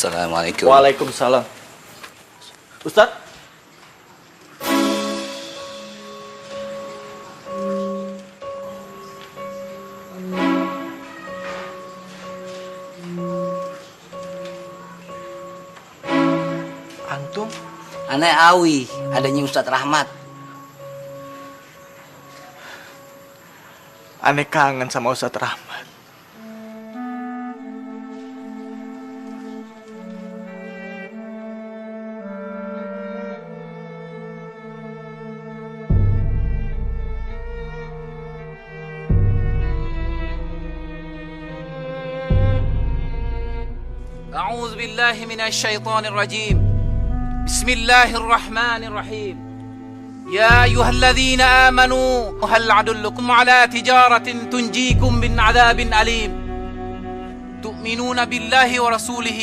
Assalamualaikum. Waalaikumsalam. Ustadz? Antum? Aneh Awi, adanya Ustadz Rahmat. Aneh kangen sama Ustadz Rahmat. أعوذ بالله من الشيطان الرجيم بسم الله الرحمن الرحيم يا أيها الذين آمنوا هل أدلكم على تجارة تنجيكم من عذاب أليم تؤمنون بالله ورسوله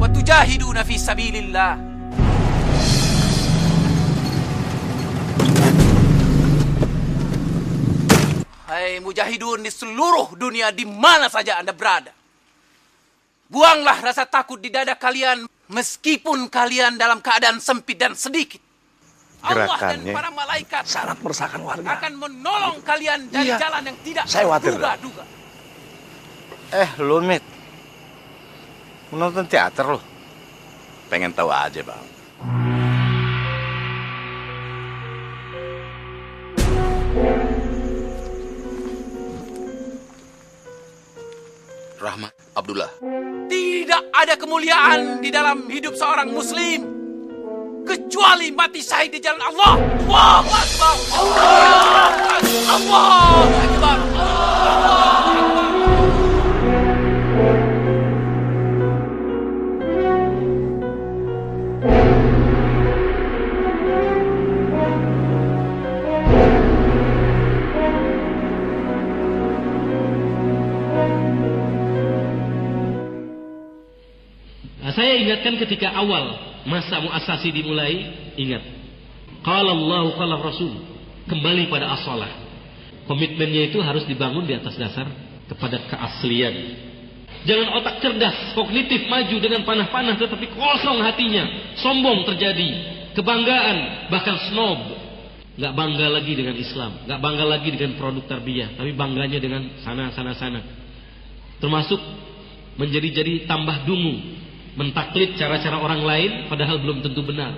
وتجاهدون في سبيل الله. Hai mujahidun di seluruh dunia di mana saja Anda berada, buanglah rasa takut di dada kalian meskipun kalian dalam keadaan sempit dan sedikit. Allah dan para malaikat sangat meresahkan warga. Akan menolong kalian dari jalan yang tidak terduga-duga. Lu Mit, menonton teater lu? Pengen tahu aja bang. Rahmat Abdullah. Tidak ada kemuliaan di dalam hidup seorang muslim kecuali mati syahid di jalan Allah. Allahu Akbar. Allahu Akbar. Saya ingatkan ketika awal masa muasasi dimulai, ingat. Qala Allah, qala Rasul. Kembali pada as-shalah. Komitmennya itu harus dibangun di atas dasar kepada keaslian. Jangan otak cerdas, kognitif maju dengan panah-panah tetapi kosong hatinya. Sombong terjadi, kebanggaan, bahkan snob. Gak bangga lagi dengan Islam, gak bangga lagi dengan produk tarbiyah, tapi bangganya dengan sana. Termasuk menjadi tambah dungu, mentaklid cara-cara orang lain padahal belum tentu benar.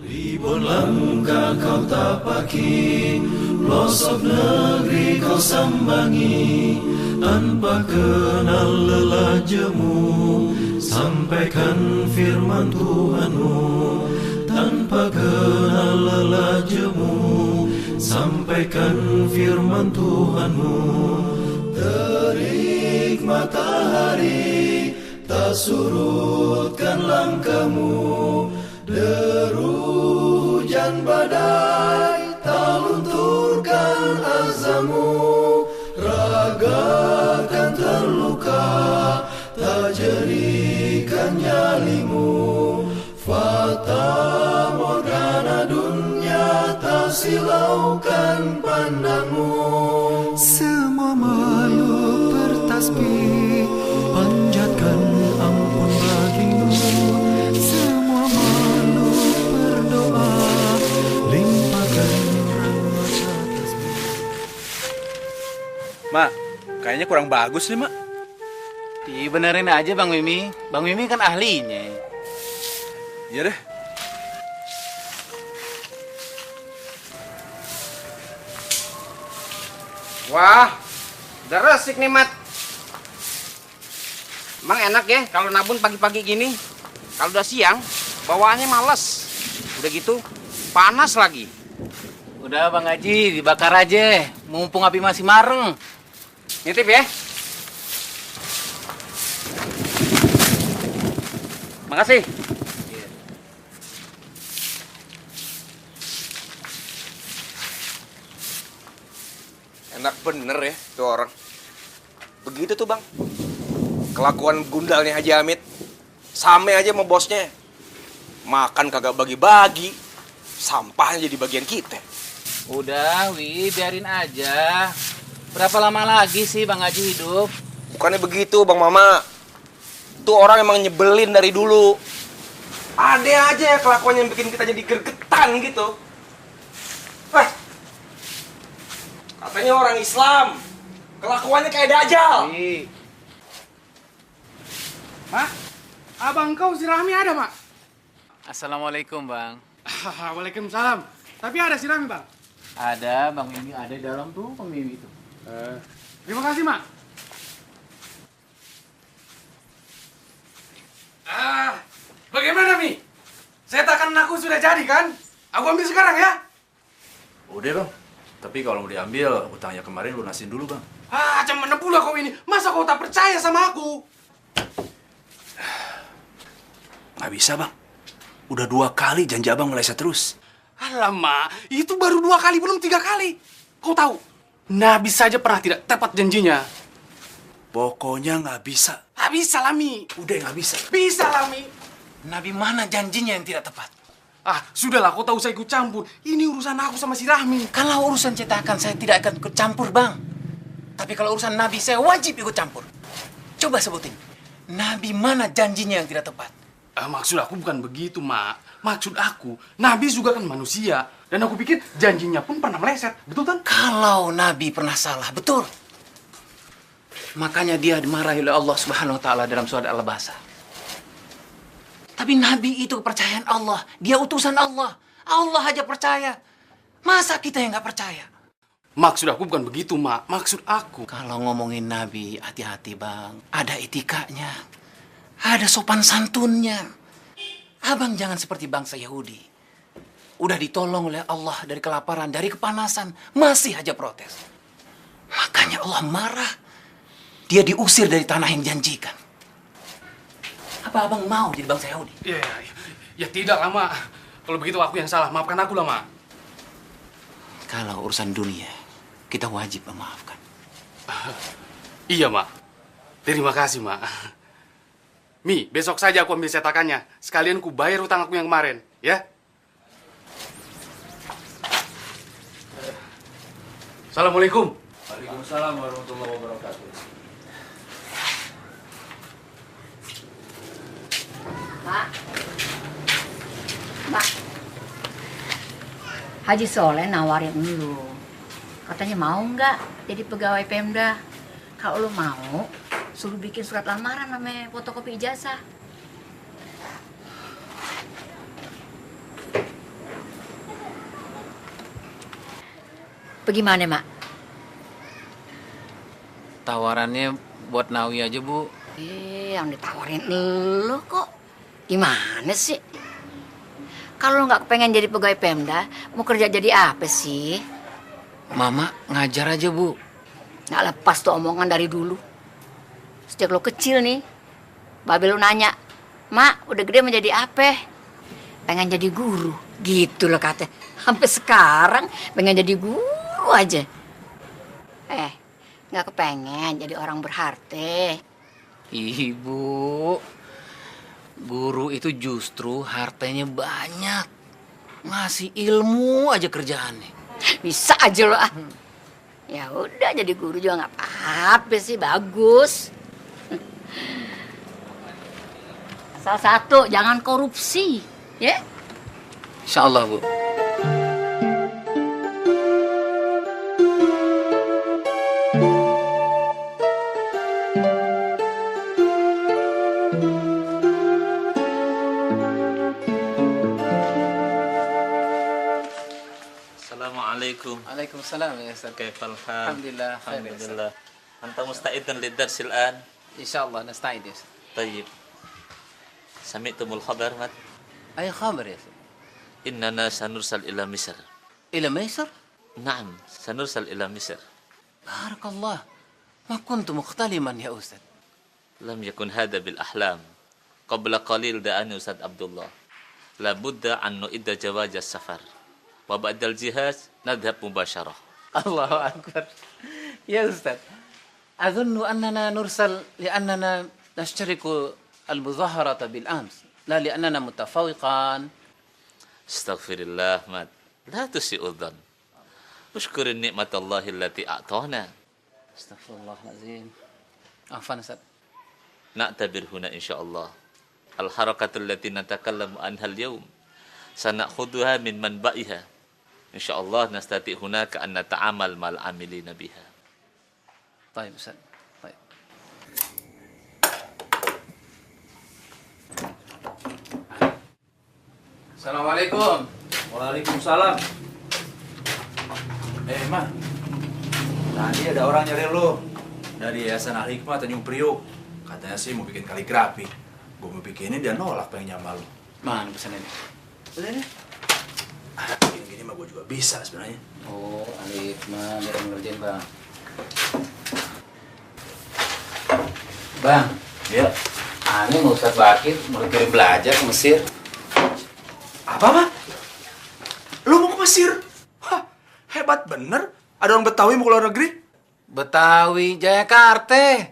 Ribuan langkah kau tapaki, pelosok negeri kau sambangi, tanpa kenal lelah jemu, sampaikan firman Tuhanmu. Tanpa kenal lelah jemu, sampaikan firman Tuhanmu. Terik matahari tak surutkan langkahmu, deru hujan badai tak lunturkan azammu. Raga kan terluka tak jerikan nyalimu, fata morgana dunia tak silaukan pandangmu. Semua makhluk bertasbih panjatkan ampun bagimu, semua makhluk berdoa limpahkan rahmat atasmu. Mak, kayaknya kurang bagus nih mak. Dibenerin aja Bang Mimi. Bang Mimi kan ahlinya. Iya deh. Wah, udah resik nih Mat. Emang enak ya kalau nabun pagi-pagi gini. Kalau udah siang, bawaannya males. Udah gitu, panas lagi. Udah Bang Haji, dibakar aja. Mumpung api masih mareng. Nitip ya. Makasih. Enak bener ya tuh orang. Begitu tuh bang, kelakuan gundalnya Haji Hamid. Same aja sama bosnya. Makan kagak bagi-bagi, sampahnya jadi bagian kita. Udah Wi, biarin aja. Berapa lama lagi sih Bang Haji hidup? Bukannya begitu Bang Mama. Tuh orang emang nyebelin dari dulu. Ada aja ya kelakuan yang bikin kita jadi gregetan gitu. Katanya orang Islam, kelakuannya kayak dajjal. Mak, abang kau si Rahmi ada, Mak? Assalamualaikum, Bang. Waalaikumsalam. Tapi ada si Rahmi, Bang? Ada, Bang Mimi. Ada di dalam tuh, Bang Mimi itu. Terima kasih, Mak. Bagaimana, Mi? Setakan aku sudah jadi, kan? Aku ambil sekarang, ya? Udah, Bang. Tapi kalau mau diambil, utangnya kemarin lunasin dulu, Bang. Cuman 60 kau ini. Masa kau tak percaya sama aku? Nggak bisa, Bang. Udah 2 kali janji Abang meleset terus. Alamak, itu baru 2 kali, belum 3 kali. Kau tahu, Nabi saja pernah tidak tepat janjinya. Pokoknya nggak bisa. Nggak bisa, Lami. Udah nggak bisa. Bisa, Lami. Nabi mana janjinya yang tidak tepat? Sudahlah, kau tahu saya ikut campur. Ini urusan aku sama si Rahmi. Kalau urusan cetakan saya tidak akan ikut campur, Bang. Tapi kalau urusan Nabi saya wajib ikut campur. Coba sebutin. Nabi mana janjinya yang tidak tepat? Maksud aku bukan begitu, Mak. Maksud aku, Nabi juga kan manusia. Dan aku pikir janjinya pun pernah meleset. Betul kan? Kalau Nabi pernah salah, betul. Makanya dia dimarahi oleh Allah Subhanahu wa taala dalam surat Al-Baqarah. Tapi Nabi itu kepercayaan Allah. Dia utusan Allah. Allah aja percaya. Masa kita yang nggak percaya? Maksud aku bukan begitu, Mak. Maksud aku. Kalau ngomongin Nabi, hati-hati, Bang. Ada etikanya. Ada sopan santunnya. Abang jangan seperti bangsa Yahudi. Udah ditolong oleh Allah dari kelaparan, dari kepanasan. Masih aja protes. Makanya Allah marah. Dia diusir dari tanah yang janjikan. Apa abang mau jadi bangsa Yahudi? Ya tidak lah, Mak. Kalau begitu aku yang salah. Maafkan aku lah, Mak. Kalau urusan dunia, kita wajib memaafkan. Iya, Mak. Terima kasih, Mak. Mi, besok saja aku ambil cetakannya. Sekalian ku bayar utang aku yang kemarin, ya? Assalamualaikum. Waalaikumsalam warahmatullahi wabarakatuh. Mbak, Haji Soleh nawarin lu. Katanya mau nggak jadi pegawai Pemda. Kalau lu mau, suruh bikin surat lamaran sama fotokopi ijazah. Bagaimana, Mak? Tawarannya buat Nawi aja, Bu. Yang ditawarin lu kok. Gimana sih? Kalau nggak pengen jadi pegawai Pemda, mau kerja jadi apa sih? Mama ngajar aja, Bu. Nggak lepas tuh omongan dari dulu. Sejak lo kecil nih, Babe lu nanya, Mak, udah gede mau jadi apa? Pengen jadi guru. Gitu loh katanya. Sampai sekarang pengen jadi guru aja. Nggak kepengen jadi orang berharta. Ibu, guru itu justru hartanya banyak. Ngasih ilmu aja kerjaannya. Bisa aja lo ah. Ya udah jadi guru juga nggak apa-apa sih, bagus. Salah satu, jangan korupsi, ya? Insya Allah, Bu. Assalamualaikum. Waalaikumsalam ya Ustaz. كيف الحال؟ Alhamdulillah. الحمد لله. أنت مستعد للدرس الآن؟ إن شاء الله نستعد يا أستاذ. طيب. سمعتم الخبر مات؟ أي خبر يا أستاذ؟ إننا سنرسل إلى مصر. إلى مصر؟ نعم، سنرسل إلى مصر. بارك الله. ما كنت مختلما يا أستاذ. لم يكن هذا بالأحلام. قبل قليل دعاني أستاذ عبد الله. لابد أن نعد جواز السفر. وبعد الجهاز نذهب مباشرة. الله أكبر. يا أستاذ، أظن أننا نرسل لأننا نشترك المظاهرة بالأمس، لا لأننا متفوقان. استغفر الله مات. لا تسيء الظن. اشكر النعمة الله التي أعطانا. استغفر الله العظيم. عفوا أستاذ. na'tabir huna insyaallah. Al-harakatul lati natakallamu anha al-yawm sanakhuduha min manba'iha. Insyaallah nastati hunaka an nata'amal mal amilina biha. Baik, Ustaz. Baik. Assalamualaikum. Waalaikumsalam. Ma, tadi ada orang nyari lu dari Yayasan Al Hikmah Tanjung Priok. Katanya sih mau bikin kaligrafi. Gue mau bikinnya dia nolak pengen nyama lu. Mana pesannya? Udah deh. Gini mah gue juga bisa sebenarnya. Oh, Alif mah biar ngerjain, Bang. Bang, Ya. aneh mau Ustaz Bakir mau kirim belajar ke Mesir. Apa, Mah? Lu mau ke Mesir? Hah, hebat bener. Ada orang Betawi mau ke luar negeri? Betawi, Jayakarta.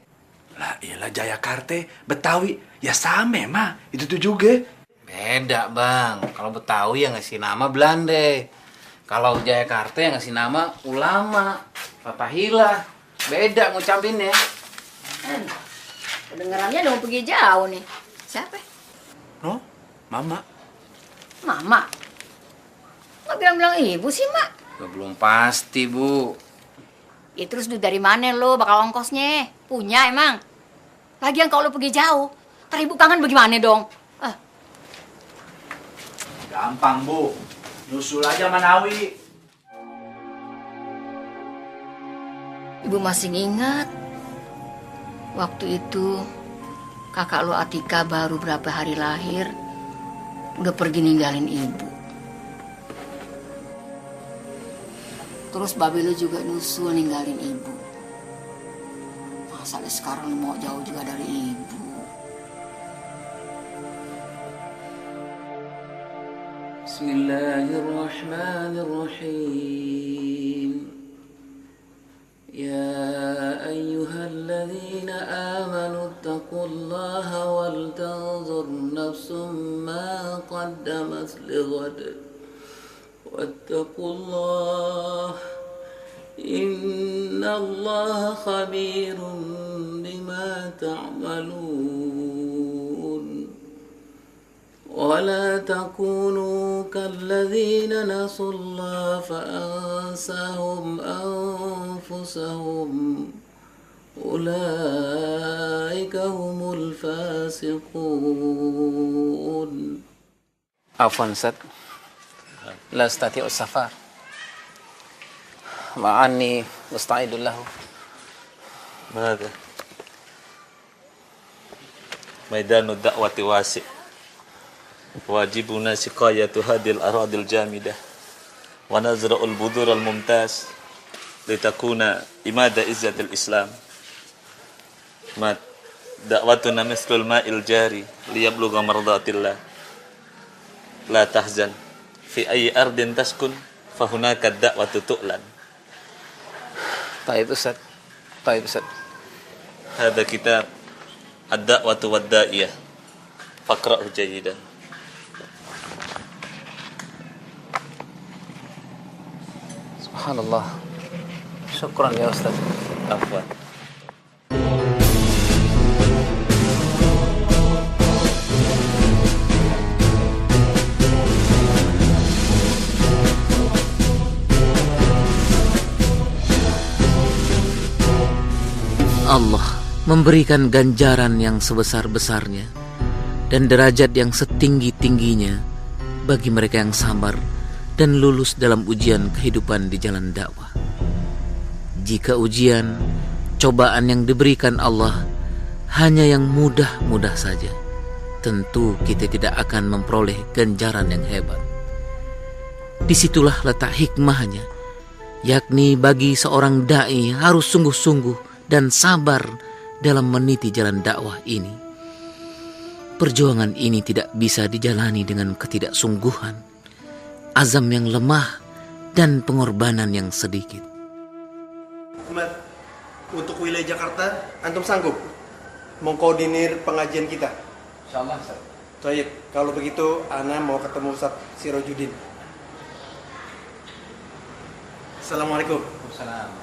Lah iyalah Jayakarta, Betawi. Ya sama, Mah. Itu tuh juga. Beda, Bang. Kalau Betawi yang ngasih nama Belanda. Kalau Jayakarta yang ngasih nama ulama, Fatahillah. Beda ngucapinnya. Kedengarannya udah mau pergi jauh nih. Siapa? No, Mama. Mama. Nggak bilang-bilang ibu sih, Mak. Belum pasti, Bu. Ya terus duit dari mana lo bakal ongkosnya? Punya emang? Lagian kalau lo pergi jauh, ntar ibu kangen bagaimana dong? Gampang, Bu. Nyusul aja Manawi. Ibu masih ingat waktu itu kakak lo Atika baru berapa hari lahir udah pergi ninggalin ibu. Terus babe lo juga nyusul ninggalin ibu. Masa sekarang lo mau jauh juga dari ibu? Bismillahirrahmanirrahim. Ya ayyuhalladzina amanu taqullaha wal tanzur nafsum ma qaddamat lighad. Wattaqullah innallaha khabirun bima ta'malun. ولا تكونوا كالذين نسوا الله فأنساهم أنفسهم أولئك هم الفاسقون. عفوا أستاذ لا أستطيع السفر مع أني مستعد له. ماذا؟ ميدان الدعوة واسع wajibuna siqayatu hadil aradil jamidah wa nazra'ul budur al mumtaz litakuna imada izzatil islam mat da'watuna mislul ma'il jari liyablugha mardatillah la tahzan fi ayyi ardin taskun fahunaka da'watu tu'lan. Taib Ustaz. Hada kitab ad-da'watu wad-da'iyah faqra'hu jayidan. Subhanallah. Syukran ya Ustaz. Afwan. Allah memberikan ganjaran yang sebesar-besarnya dan derajat yang setinggi-tingginya bagi mereka yang sabar dan lulus dalam ujian kehidupan di jalan dakwah. Jika ujian, cobaan yang diberikan Allah hanya yang mudah-mudah saja, tentu kita tidak akan memperoleh ganjaran yang hebat. Disitulah letak hikmahnya, yakni bagi seorang da'i harus sungguh-sungguh dan sabar dalam meniti jalan dakwah ini. Perjuangan ini tidak bisa dijalani dengan ketidaksungguhan, azam yang lemah, dan pengorbanan yang sedikit. Ahmad, untuk wilayah Jakarta, antum sanggup mengkoordinir pengajian kita? Insyaallah, Ustaz. Baik, kalau begitu ana mau ketemu Ustaz Sirojudin. Assalamualaikum. Waalaikumsalam. 「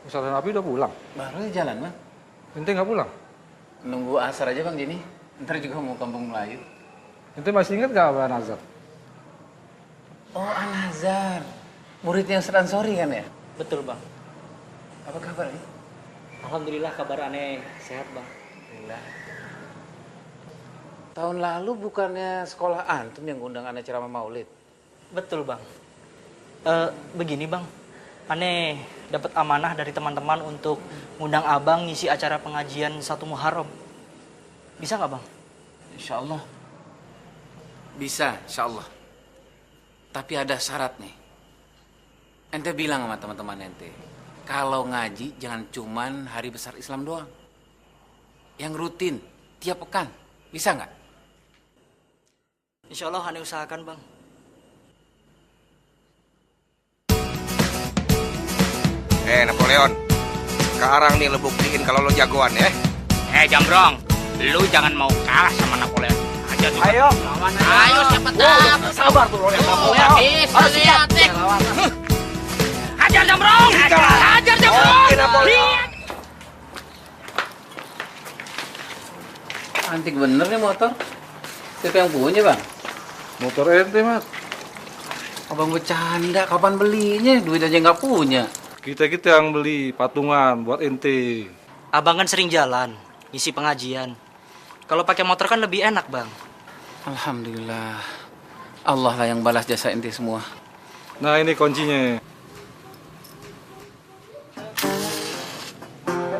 Ustaz dan Abi udah pulang? Baru jalan, Bang. Ente nggak pulang? Nunggu asar aja, Bang Jini. Ntar juga mau kampung Melayu. Ente masih ingat gak Abah Nazar? Oh, Al-Nazar. Muridnya Ustaz Ansori kan ya? Betul, Bang. Apa kabar nih? Alhamdulillah kabar aneh sehat, Bang. Alhamdulillah. Tahun lalu bukannya sekolah antum yang ngundang aneh ceramah maulid? Betul, Bang. Begini, Bang. Aneh dapat amanah dari teman-teman untuk ngundang Abang ngisi acara pengajian 1 Muharram. Bisa nggak, Bang? Insya Allah. Bisa, insya Allah. Tapi ada syarat nih. Ente bilang sama teman-teman ente, kalau ngaji jangan cuman hari besar Islam doang. Yang rutin, tiap pekan. Bisa nggak? Insya Allah aneh usahakan, Bang. Napoleon, sekarang nih lo buktiin kalau lo jagoan ya. Jambrong, lu jangan mau kalah sama Napoleon. Ayo, Ayo siapa tahu. sabar tuh lo yang Napoleon. Habis lihat nih. Hajar Jambrong. Hajar Jambrong. Lihat. Antik bener nih motor. Siapa yang punya, Bang? Motor ente, Mat. Abang bercanda, kapan belinya? Duit aja nggak punya. Kita yang beli patungan buat ente. Abang kan sering jalan, ngisi pengajian. Kalau pakai motor kan lebih enak, Bang. Alhamdulillah. Allah lah yang balas jasa ente semua. Nah, ini kuncinya.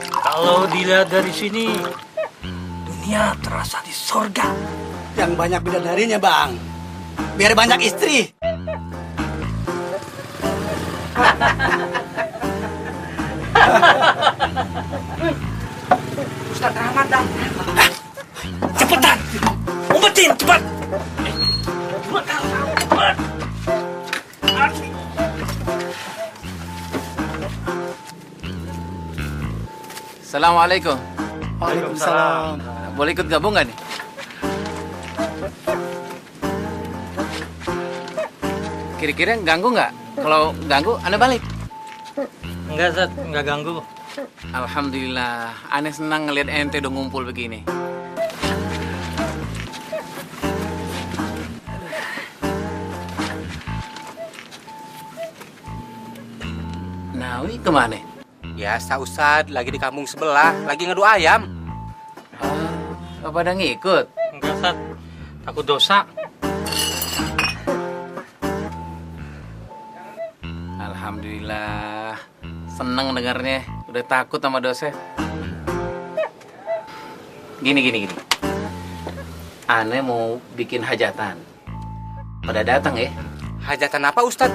Kalau dilihat dari sini, Dunia terasa di sorga. Yang banyak bidadarinya, Bang. Biar banyak istri. Ustaz Rahmat dah. Cepetan. Umpetin, cepat. Assalamualaikum. Waalaikumsalam. Boleh ikut gabung nggak nih? Kira-kira ganggu nggak? Kalau ganggu, Anda balik. enggak, Zat, enggak ganggu. Alhamdulillah, Ane senang ngeliat ente udah ngumpul begini. Nawi kemana? Biasa Ustad, lagi di kampung sebelah, lagi ngadu ayam. Apa pada ngikut? Enggak, Zat. Takut dosa. Alhamdulillah, seneng dengarnya. Udah takut sama dosa. Gini. Ane mau bikin hajatan. Pada datang ya? Hajatan apa Ustad?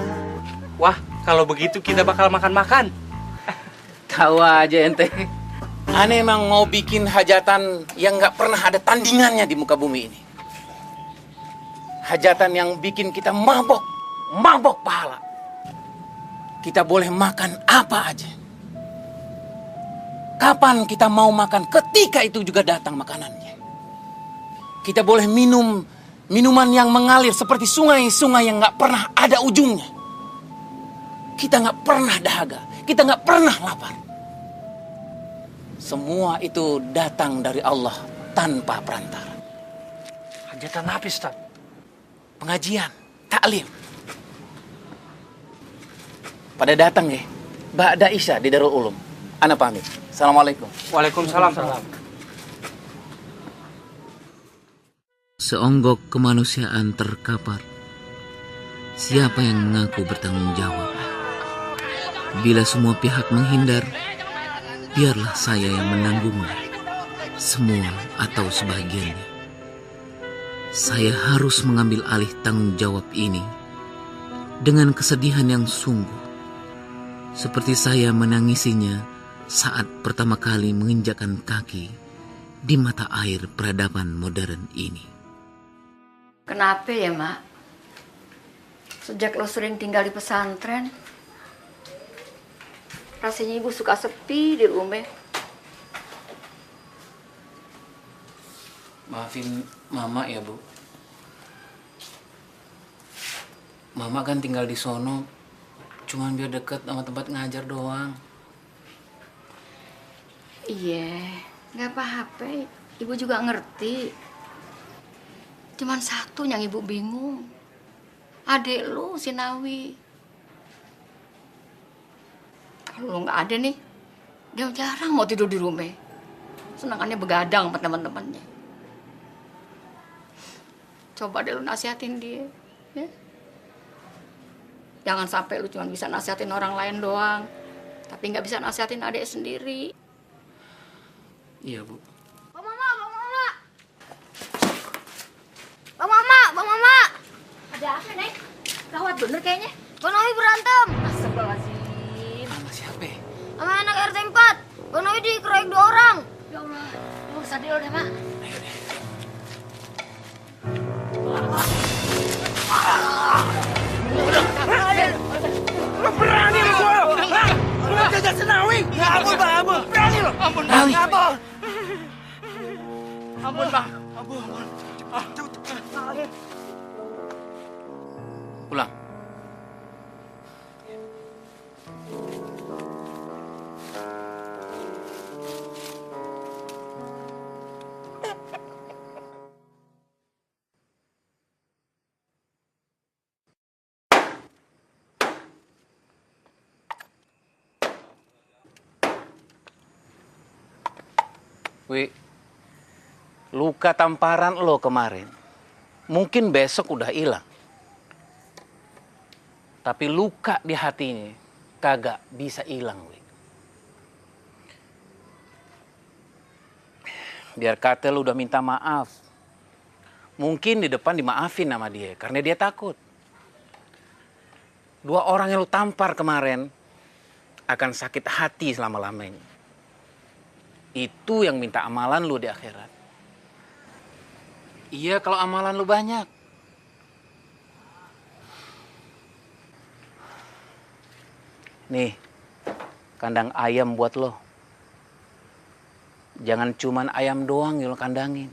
Wah, kalau begitu kita bakal makan-makan. Tahu aja ente. Ane emang mau bikin hajatan yang nggak pernah ada tandingannya di muka bumi ini. Hajatan yang bikin kita mabok pahala. Kita boleh makan apa aja. Kapan kita mau makan, ketika itu juga datang makanannya. Kita boleh minum minuman yang mengalir seperti sungai-sungai yang nggak pernah ada ujungnya. Kita nggak pernah dahaga, kita nggak pernah lapar. Semua itu datang dari Allah tanpa perantara. Hajatan apa, Ustaz? Pengajian, taklim. Pada datang ya, ba'da Isya di Darul Ulum. Ana pamit. Assalamualaikum. Waalaikumsalam. Seonggok kemanusiaan terkapar. Siapa yang mengaku bertanggung jawab? Bila semua pihak menghindar, biarlah saya yang menanggungnya. Semua atau sebagiannya. Saya harus mengambil alih tanggung jawab ini dengan kesedihan yang sungguh. Seperti saya menangisinya saat pertama kali menginjakkan kaki di mata air peradaban modern ini. Kenapa ya, Mak? Sejak lo sering tinggal di pesantren, rasanya ibu suka sepi di rumah. Maafin Mama ya, Bu. Mama kan tinggal di sono cuman biar deket sama tempat ngajar doang. Iya, nggak apa-apa. Ibu juga ngerti. Cuman satu yang ibu bingung. Adik lu, si Nawi. Kalau lu nggak ada nih, dia jarang mau tidur di rumah. Senangannya begadang sama teman-temannya. Coba deh lu nasihatin dia. Ya? Jangan sampai lu cuma bisa nasihatin orang lain doang. Tapi nggak bisa nasihatin adik sendiri. Iya, Bu. Bang Mama, Bang Mama. Bang Mama, Bang Mama. Ada apa, Nek? Gawat bener kayaknya. Bang Nawi berantem. Astagfirullahaladzim. Sama siapa? Sama anak RT 4. Bang Nawi dikeroyok 2 orang. Ya Allah. Lu sadar dulu deh, Mak. Ayo deh. Lu berani lu gua? Lu jaga Senawi? Ya ampun, Bang, ampun. Berani lu. Ampun, Bang. Ampun. Ampun, Bang. Ampun. Pulang. Wi, luka tamparan lo kemarin, mungkin besok udah hilang. Tapi luka di hatinya kagak bisa hilang, Wi. Biar kata lu udah minta maaf. Mungkin di depan dimaafin sama dia, karena dia takut. 2 orang yang lu tampar kemarin akan sakit hati selama-lamanya. Itu yang minta amalan lu di akhirat. Iya, kalau amalan lu banyak. Nih, kandang ayam buat lo. Jangan cuman ayam doang yang lo kandangin.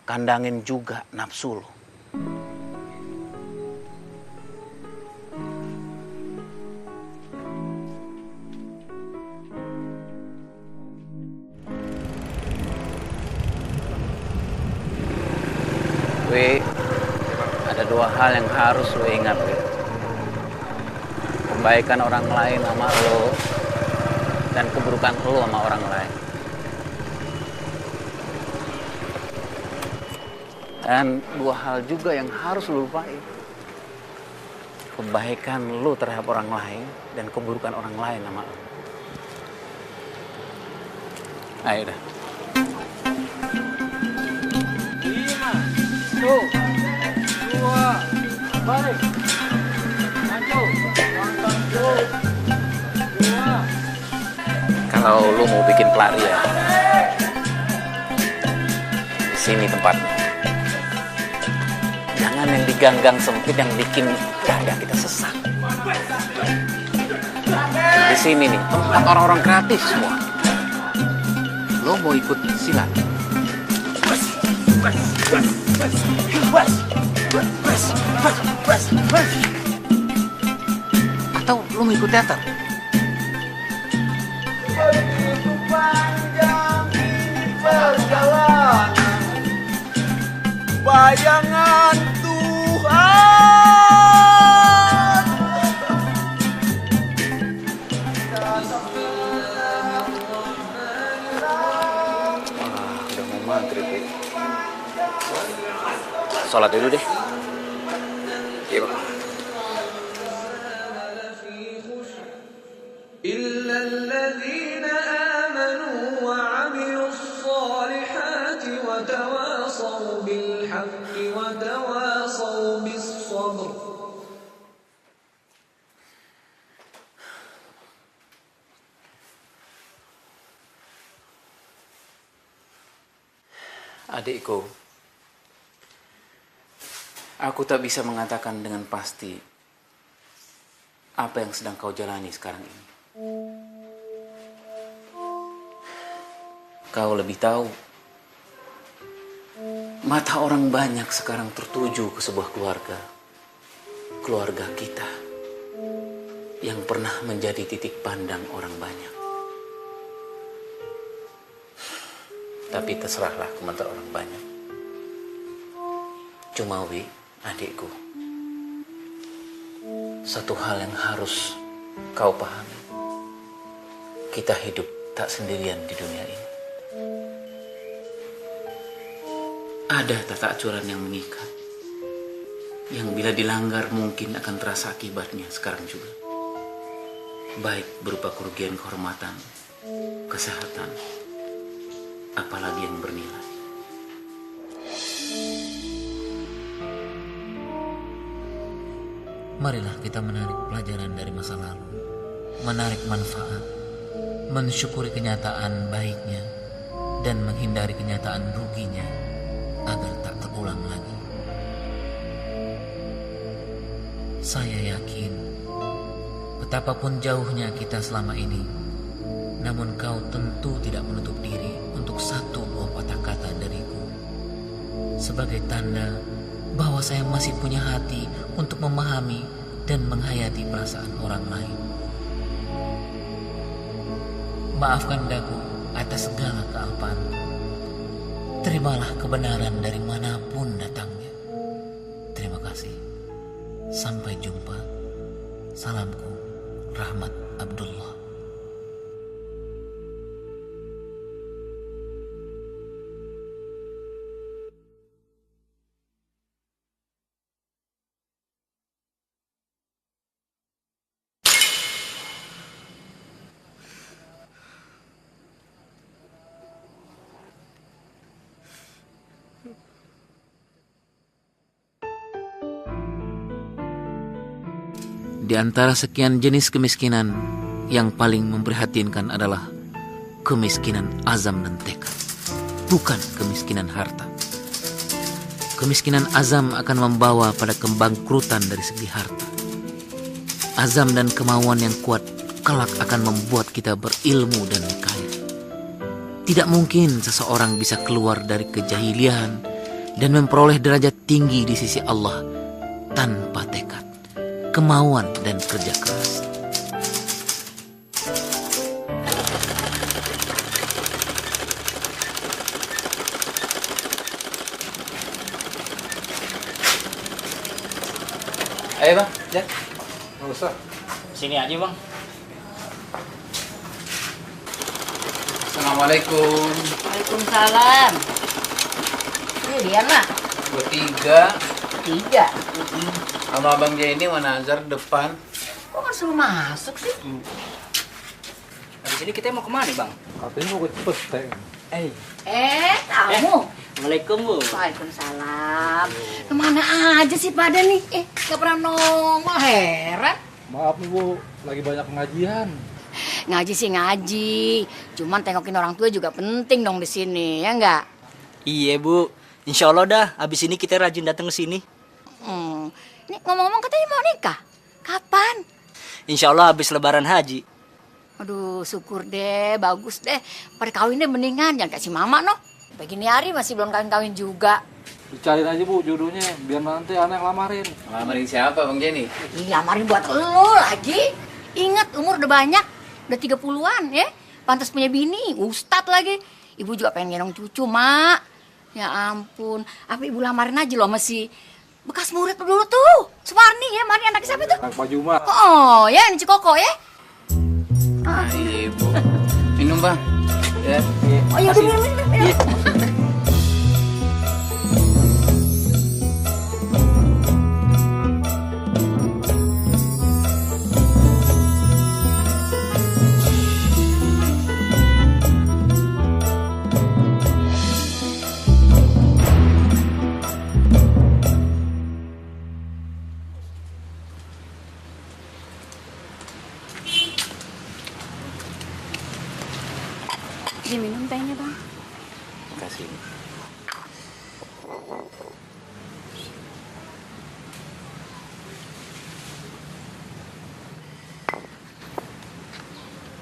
Kandangin juga nafsu lo. Wi, ada 2 hal yang harus lo ingat, Wi. Kebaikan orang lain sama lo dan keburukan lo sama orang lain. Dan 2 hal juga yang harus lo lupain. Kebaikan lo terhadap orang lain dan keburukan orang lain sama lo. Ayo dah. 1, 2, balik. Maju. Kalau lu mau bikin pelarian, di sini tempatnya. Jangan yang di gang-gang sempit yang bikin dada kita sesak. Di sini nih, tempat orang-orang kreatif semua. Lo mau ikut silat? Atau lo mau ikut teater? Begitu panjang ini perjalanan, bayangan Tuhan. Udah mau maghrib. Sholat dulu deh. Iya, Pak. إلا الذين آمنوا وعملوا الصالحات وتواصوا بالحق وتواصوا بالصبر. Adikku, aku tak bisa mengatakan dengan pasti apa yang sedang kau jalani sekarang ini. Kau lebih tahu. Mata orang banyak sekarang tertuju ke sebuah keluarga. Keluarga kita. yang pernah menjadi titik pandang orang banyak. Tapi terserahlah komentar orang banyak. Cuma Wi, adikku, satu hal yang harus kau pahami. Kita hidup tak sendirian di dunia ini. Ada tata aturan yang mengikat, yang bila dilanggar mungkin akan terasa akibatnya sekarang juga. Baik berupa kerugian kehormatan, kesehatan, apalagi yang bernilai. Marilah kita menarik pelajaran dari masa lalu, menarik manfaat, mensyukuri kenyataan baiknya, dan menghindari kenyataan ruginya agar tak terulang lagi. Saya yakin betapapun jauhnya kita selama ini, namun kau tentu tidak menutup diri untuk satu dua patah kata dariku sebagai tanda bahwa saya masih punya hati untuk memahami dan menghayati perasaan orang lain. Maafkan daku atas segala kealpaan. Terimalah kebenaran dari manapun datangnya. Terima kasih. Sampai jumpa. Salamku, Rahmat Abdullah. Di antara sekian jenis kemiskinan, yang paling memprihatinkan adalah kemiskinan azam dan tekad, bukan kemiskinan harta. Kemiskinan azam akan membawa pada kebangkrutan dari segi harta. Azam dan kemauan yang kuat kelak akan membuat kita berilmu dan kaya. Tidak mungkin seseorang bisa keluar dari kejahilian dan memperoleh derajat tinggi di sisi Allah tanpa tekad, kemauan dan kerja keras. Ayo bang, Jack. Nggak usah. Sini aja bang. Assalamualaikum. Waalaikumsalam. Ini dia mah. Bertiga. Tiga. Sama Abang Jenny mana Nazar depan. Kok nggak suruh masuk sih? Habis ini kita mau kemana bang? Katanya mau ke Cipete. Kamu. Assalamualaikum bu. Waalaikumsalam. Kemana aja sih pada nih? Nggak pernah nongol, heran. Maaf nih Bu, lagi banyak pengajian. Ngaji sih ngaji, cuman tengokin orang tua juga penting dong di sini, ya nggak? Iya bu, insya Allah dah. Abis ini kita rajin datang ke sini. Ini ngomong-ngomong katanya mau nikah. Kapan? Insya Allah habis Lebaran Haji. Aduh, syukur deh, bagus deh. Pada kawin deh mendingan, jangan kasih mama noh. Begini hari masih belum kawin-kawin juga. Dicariin aja Bu jodohnya, biar nanti anak lamarin. Lamarin siapa Bang Jenny? Lamarin buat lo lagi. Ingat umur udah banyak, udah 30-an ya. Pantas punya bini, ustad lagi. Ibu juga pengen gendong cucu, Mak. Ya ampun, apa ibu lamarin aja loh masih bekas murid dulu tuh. Sumarni ya, Mari anak siapa tuh? Anak Pak Juma. Oh, ya ini Cikoko ya. Nah, ibu. Minum Bang. Ya. Oh iya, minum. Diminum tehnya, Bang. Makasih.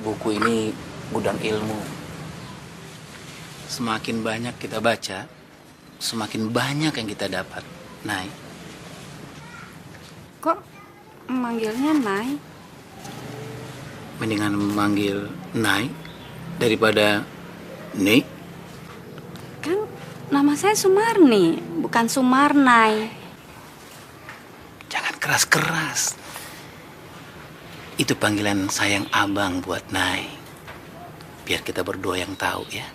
Buku ini gudang ilmu. Semakin banyak kita baca, semakin banyak yang kita dapat. Nay. Kok manggilnya Nay? mendingan memanggil Nai daripada Nik? Kan nama saya Sumarni, bukan Sumarnai. Jangan keras-keras. Itu panggilan sayang abang buat Nai. Biar kita berdua yang tahu ya.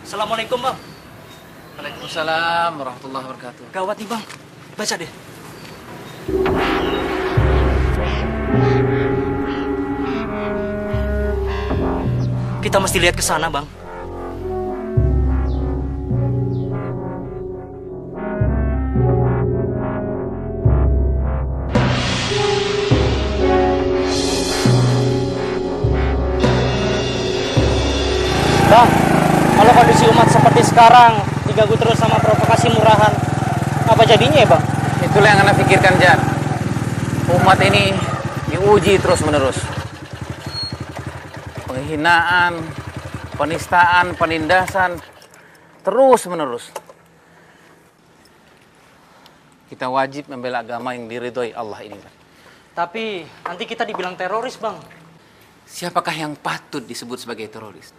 Assalamualaikum, Bang. Waalaikumsalam warahmatullahi wabarakatuh. Gawat nih, Bang. Baca deh. Kita mesti lihat ke sana, Bang. Bang, kalau kondisi umat seperti sekarang diganggu terus sama provokasi murahan, apa jadinya ya, Bang? Itulah yang Anda pikirkan, Jan. Umat ini diuji terus-menerus. Penghinaan, penistaan, penindasan, terus-menerus. Kita wajib membela agama yang diridhoi Allah ini. Tapi nanti kita dibilang teroris, Bang. Siapakah yang patut disebut sebagai teroris?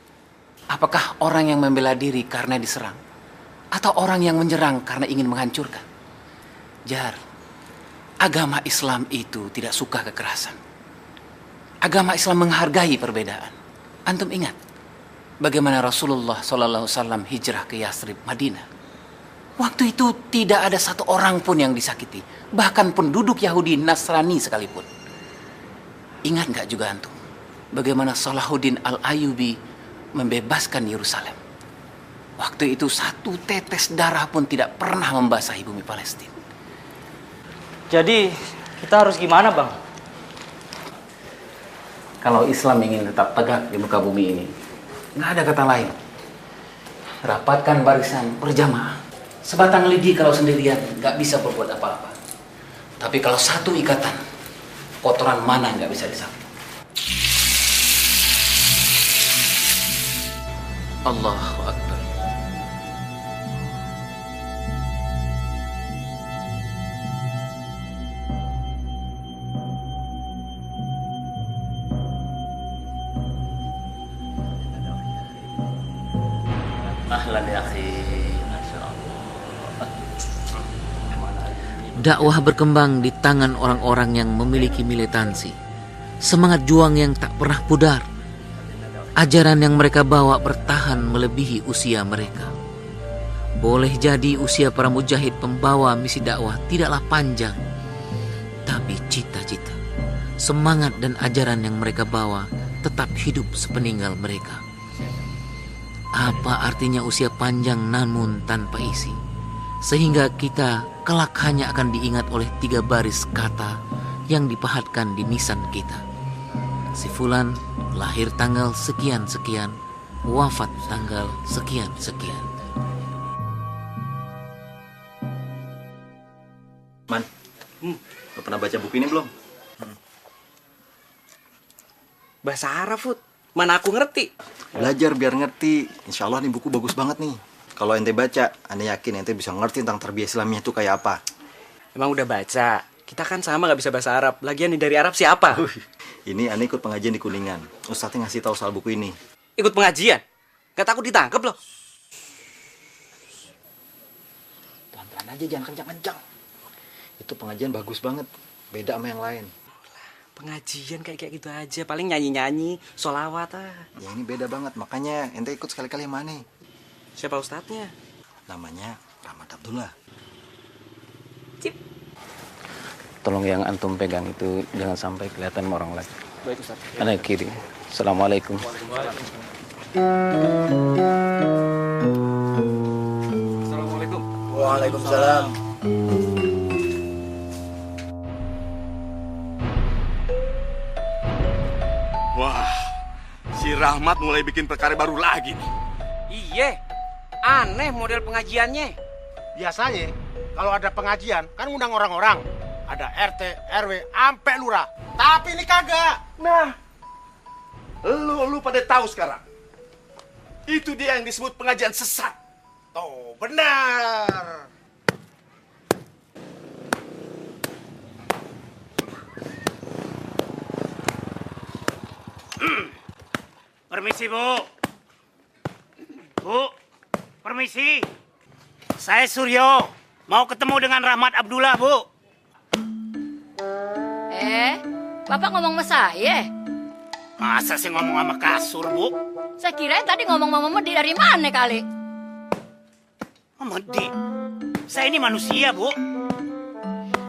Apakah orang yang membela diri karena diserang? Atau orang yang menyerang karena ingin menghancurkan? Jar, agama Islam itu tidak suka kekerasan. Agama Islam menghargai perbedaan. Antum ingat bagaimana Rasulullah SAW hijrah ke Yathrib, Madinah. Waktu itu tidak ada satu orang pun yang disakiti. Bahkan penduduk Yahudi Nasrani sekalipun. Ingat nggak juga antum bagaimana Salahuddin Al-Ayyubi membebaskan Yerusalem. Waktu itu satu tetes darah pun tidak pernah membasahi bumi Palestina. Jadi kita harus gimana, Bang? Kalau Islam ingin tetap tegak di muka bumi ini, nggak ada kata lain. Rapatkan barisan berjamaah. Sebatang lidi kalau sendirian nggak bisa berbuat apa-apa. Tapi kalau satu ikatan, kotoran mana nggak bisa disapu. Allahu Akbar. Ahlan ya akhi. Dakwah berkembang di tangan orang-orang yang memiliki militansi, semangat juang yang tak pernah pudar. Ajaran yang mereka bawa bertahan melebihi usia mereka. Boleh jadi usia para mujahid pembawa misi dakwah tidaklah panjang, tapi cita-cita, semangat dan ajaran yang mereka bawa tetap hidup sepeninggal mereka. Apa artinya usia panjang namun tanpa isi? Sehingga kita kelak hanya akan diingat oleh 3 baris kata yang dipahatkan di nisan kita. Si fulan lahir tanggal sekian-sekian, wafat tanggal sekian-sekian. Man, lo pernah baca buku ini belum? Bahasa Arab, Fut. Mana aku ngerti. Belajar biar ngerti. Insya Allah nih buku bagus banget nih. Kalau ente baca, ane yakin ente bisa ngerti tentang tarbiyah Islamnya itu kayak apa. Emang udah baca? Kita kan sama gak bisa bahasa Arab. Lagian nih dari Arab siapa? Ini ane ikut pengajian di Kuningan. Ustadznya ngasih tahu soal buku ini. Ikut pengajian? Gak takut ditangkap loh? Pelan-pelan aja, jangan kencang-kencang. Itu pengajian bagus banget. Beda sama yang lain. Pengajian kayak gitu aja. Paling nyanyi-nyanyi, sholawat ah. Yang ini beda banget. Makanya ente ikut sekali-kali yang mana? Siapa ustadznya? Namanya Rahmat Abdullah. Tolong yang antum pegang itu jangan sampai kelihatan sama orang lain. Baik Ustaz. Ana kiri. Assalamualaikum. Assalamualaikum. Waalaikumsalam. Wah, si Rahmat mulai bikin perkara baru lagi nih. Iya, aneh model pengajiannya. Biasanya kalau ada pengajian kan ngundang orang-orang. Ada RT, RW, ampe lurah. Tapi ini kagak. Nah, lu pada tahu sekarang. Itu dia yang disebut pengajian sesat. Tuh, benar. Permisi, Bu. Bu, permisi. Saya Suryo. Mau ketemu dengan Rahmat Abdullah, Bu. Bapak ngomong sama saya? Masa sih ngomong sama kasur, Bu? Saya kirain tadi ngomong sama Medi dari mana kali? Medi? Saya ini manusia, Bu.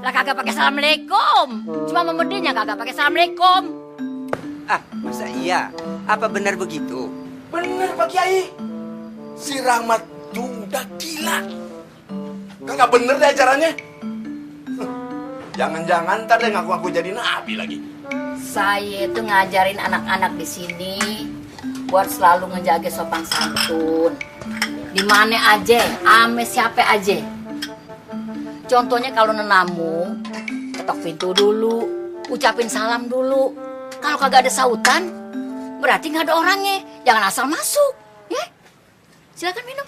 Lah kagak pakai assalamualaikum. Cuma sama Medinya kagak pakai assalamualaikum. Ah, masa iya? Apa benar begitu? Bener Pak Kiai. Si Rahmat tuh udah gila. Kagak bener deh acaranya. Jangan-jangan ntar deh ngaku-ngaku jadi nabi lagi. Saya itu ngajarin anak-anak di sini buat selalu ngejaga sopan santun. Di mana aja, ame siapa aja. Contohnya kalau nenamu, ketok pintu dulu, ucapin salam dulu. Kalau kagak ada sautan, berarti nggak ada orangnya. Jangan asal masuk, ya. Silakan minum.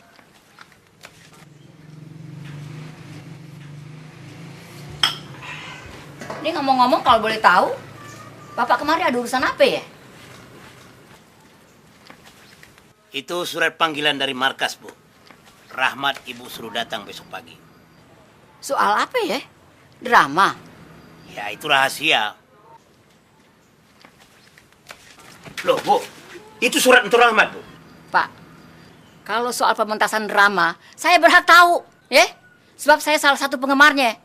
Ini ngomong-ngomong kalau boleh tahu, Bapak kemarin ada urusan apa ya? Itu surat panggilan dari markas, Bu. Rahmat Ibu suruh datang besok pagi. Soal apa ya? Drama? Ya, itu rahasia. Loh, Bu. Itu surat untuk Rahmat, Bu. Pak, kalau soal pementasan drama, saya berhak tahu, ya? Sebab saya salah satu penggemarnya.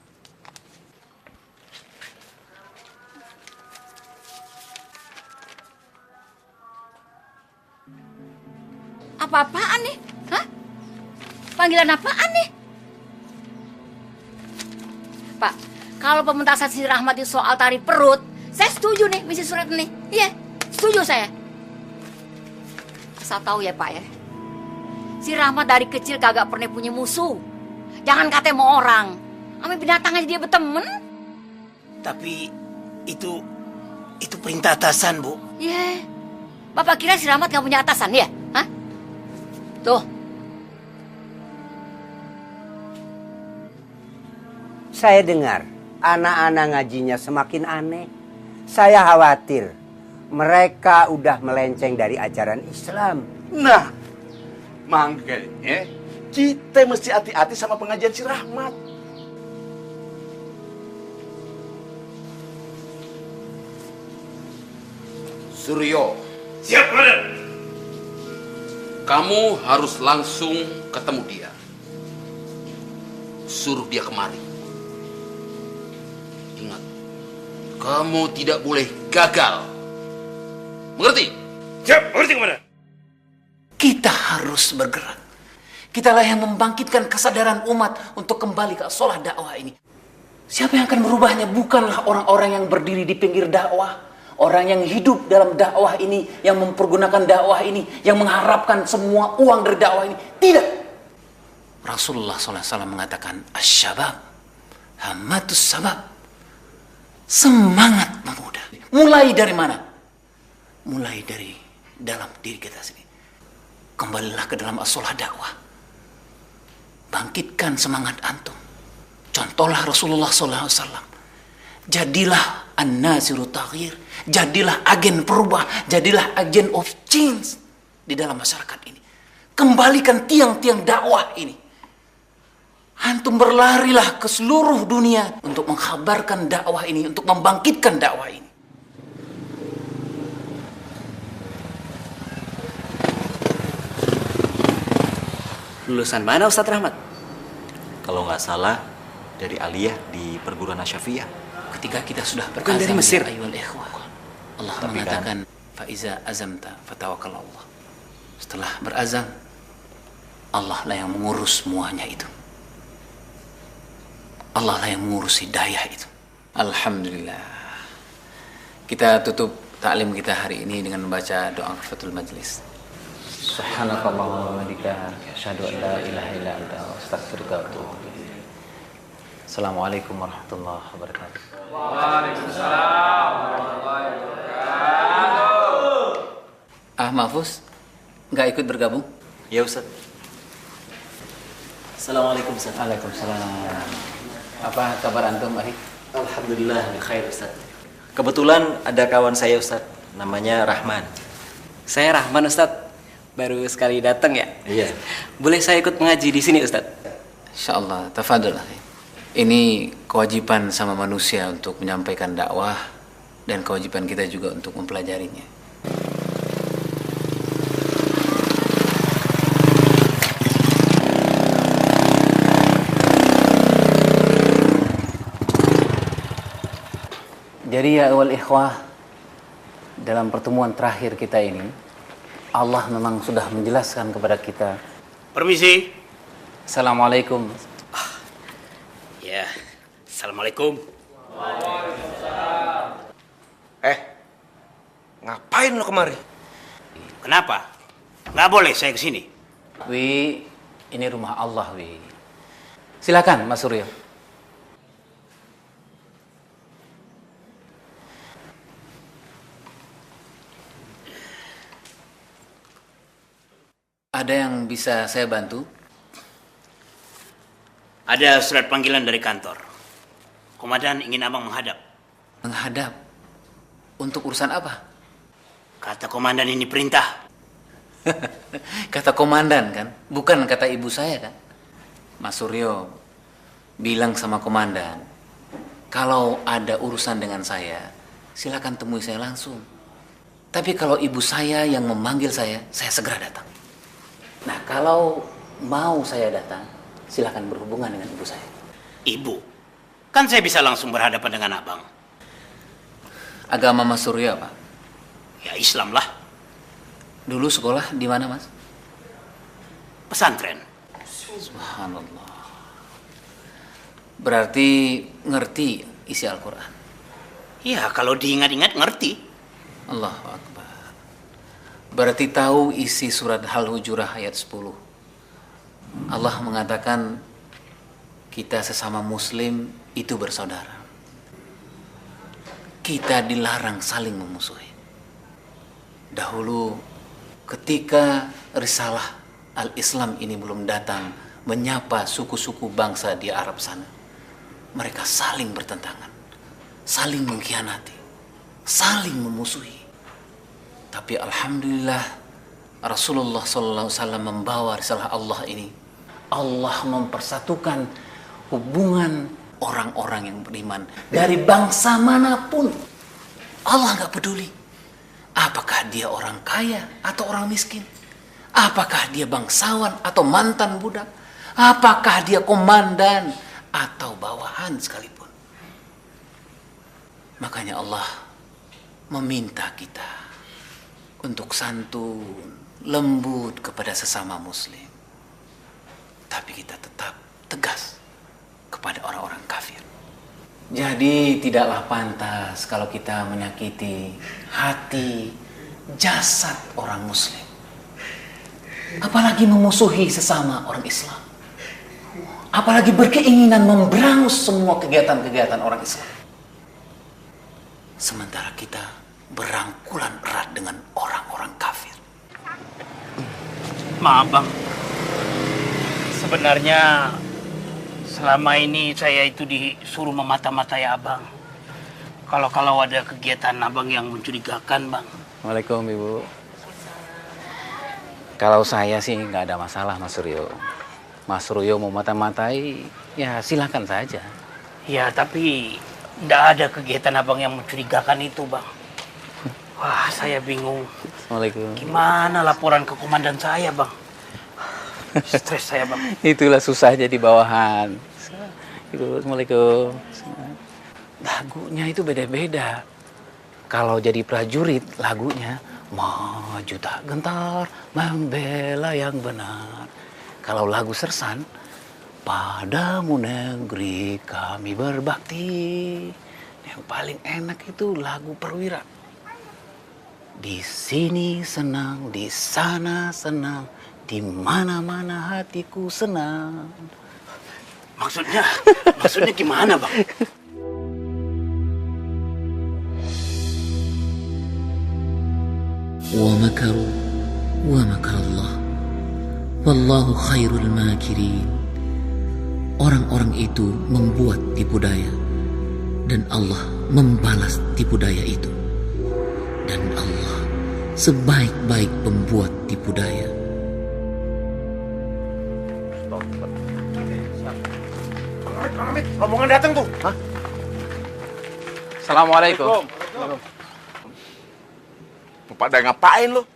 Apa-apaan nih? Hah? Panggilan apaan nih? Pak, kalau pementasan si Rahmat itu soal tari perut, saya setuju nih misi surat ini. Iya, setuju saya. Asal tahu ya Pak ya, si Rahmat dari kecil kagak pernah punya musuh. Jangan katanya mau orang, sama binatang aja dia berteman. Tapi itu perintah atasan, Bu. Iya, Bapak kira si Rahmat gak punya atasan ya? Hah? Tuh. Saya dengar anak-anak ngajinya semakin aneh. Saya khawatir mereka udah melenceng dari ajaran Islam. Nah, makanya kita mesti hati-hati sama pengajian si Rahmat. Suryo. Siap, Komandan. Kamu harus langsung ketemu dia. Suruh dia kemari. Ingat, kamu tidak boleh gagal. Mengerti? Siap, mengerti, Komandan. Kita harus bergerak. Kitalah yang membangkitkan kesadaran umat untuk kembali ke asolah dakwah ini. Siapa yang akan merubahnya? Bukanlah orang-orang yang berdiri di pinggir dakwah. Orang yang hidup dalam dakwah ini, yang mempergunakan dakwah ini, yang mengharapkan semua uang dari dakwah ini. Tidak. Rasulullah SAW mengatakan, Asyabab, hamatus sabab. Semangat pemuda. Mulai dari mana? Mulai dari dalam diri kita sendiri. Kembalilah ke dalam asolah dakwah. Bangkitkan semangat antum. Contohlah Rasulullah SAW. Jadilah an-nasiru taghir. Jadilah agen perubah. Jadilah agen of change di dalam masyarakat ini. Kembalikan tiang-tiang dakwah ini. Antum berlarilah ke seluruh dunia untuk mengkhabarkan dakwah ini, untuk membangkitkan dakwah ini. Lulusan mana Ustadz Rahmat? Kalau nggak salah dari aliyah di perguruan Asyafiyah. Ketika kita sudah Bukan dari Mesir. Ayyuhal ikhwah, Allah Tapi mengatakan faiza azamta fatawakkal Allah. Setelah berazam, Allah lah yang mengurus semuanya itu. Allah lah yang mengurus hidayah itu. Alhamdulillah. Kita tutup taklim kita hari ini dengan membaca doa kafatul majlis. Subhanakallahumma wa bihamdika asyhadu an la ilaha illa anta astaghfiruka wa atubu ilaik. Assalamualaikum warahmatullahi wabarakatuh. Waalaikumsalam warahmatullahi wabarakatuh. Mahfuz, nggak ikut bergabung? Ya Ustaz. Assalamualaikum Ustaz. Waalaikumsalam. Apa kabar antum, Ari? Alhamdulillah, khair Ustaz. Kebetulan ada kawan saya Ustaz, Namanya Rahman. Saya Rahman, Ustadz. Baru sekali datang ya? Iya. Boleh saya ikut mengaji di sini, Ustadz? Insyaallah, tafadhol. Ini kewajiban sama manusia untuk menyampaikan dakwah dan kewajiban kita juga untuk mempelajarinya. Jadi ya awal ikhwah, dalam pertemuan terakhir kita ini, Allah memang sudah menjelaskan kepada kita. Permisi. Assalamualaikum. Ya, assalamualaikum. Ngapain lo kemari? Kenapa? Nggak boleh saya kesini. Wi, ini rumah Allah, Wi. Silakan, Mas Suryo. Ada yang bisa saya bantu? Ada surat panggilan dari kantor. Komandan ingin abang menghadap. Menghadap? Untuk urusan apa? Kata komandan ini perintah. Kata komandan kan? Bukan kata ibu saya kan? Mas Suryo bilang sama komandan, kalau ada urusan dengan saya, silakan temui saya langsung. Tapi kalau ibu saya yang memanggil saya segera datang. Nah, kalau mau saya datang, silakan berhubungan dengan ibu saya. Ibu? Kan saya bisa langsung berhadapan dengan abang. Agama Mas Suryo apa? Ya Islam lah. Dulu sekolah di mana, Mas? Pesantren. Subhanallah. Berarti ngerti isi Al-Quran? Ya, kalau diingat-ingat ngerti. Allahu Akbar. Berarti tahu isi surat Al-Hujurat ayat 10. Allah mengatakan kita sesama muslim itu bersaudara. Kita dilarang saling memusuhi. Dahulu ketika risalah Al-Islam ini belum datang menyapa suku-suku bangsa di Arab sana, mereka saling bertentangan, saling mengkhianati, saling memusuhi. Tapi alhamdulillah Rasulullah SAW membawa risalah Allah ini. Allah mempersatukan hubungan orang-orang yang beriman dari bangsa manapun. Allah nggak peduli apakah dia orang kaya atau orang miskin, apakah dia bangsawan atau mantan budak, apakah dia komandan atau bawahan sekalipun. Makanya Allah meminta kita untuk santun, lembut kepada sesama muslim. Tapi kita tetap tegas kepada orang-orang kafir. Jadi tidaklah pantas kalau kita menyakiti hati, jasad orang muslim. Apalagi memusuhi sesama orang Islam. Apalagi berkeinginan memberangus semua kegiatan-kegiatan orang Islam. Sementara kita berangkulan erat dengan orang-orang kafir. Maaf bang, sebenarnya selama ini saya itu disuruh memata-matai abang. Kalau ada kegiatan abang yang mencurigakan bang. Waalaikumsalam Ibu. Kalau saya sih nggak ada masalah Mas Suryo. Mas Suryo mau mata-matai, ya silakan saja. Ya tapi nggak ada kegiatan abang yang mencurigakan itu bang. Wah, saya bingung. Assalamualaikum. Gimana laporan ke komandan saya, Bang? Stres saya, Bang. Itulah susah jadi bawahan. Assalamualaikum. Lagunya itu beda-beda. Kalau jadi prajurit, lagunya maju tak gentar, membela yang benar. Kalau lagu sersan, padamu negeri kami berbakti. Yang paling enak itu lagu perwira. Di sini senang, di sana senang, di mana-mana hatiku senang. Maksudnya gimana, Bang? Wa makaru wa makarallah. Wallahu khairul makirin. Orang-orang itu membuat tipu daya dan Allah membalas tipu daya itu. dan Allah sebaik-baik pembuat tipu daya. Amit, rombongan datang tuh. Hah? Assalamualaikum. Pada ngapain lo?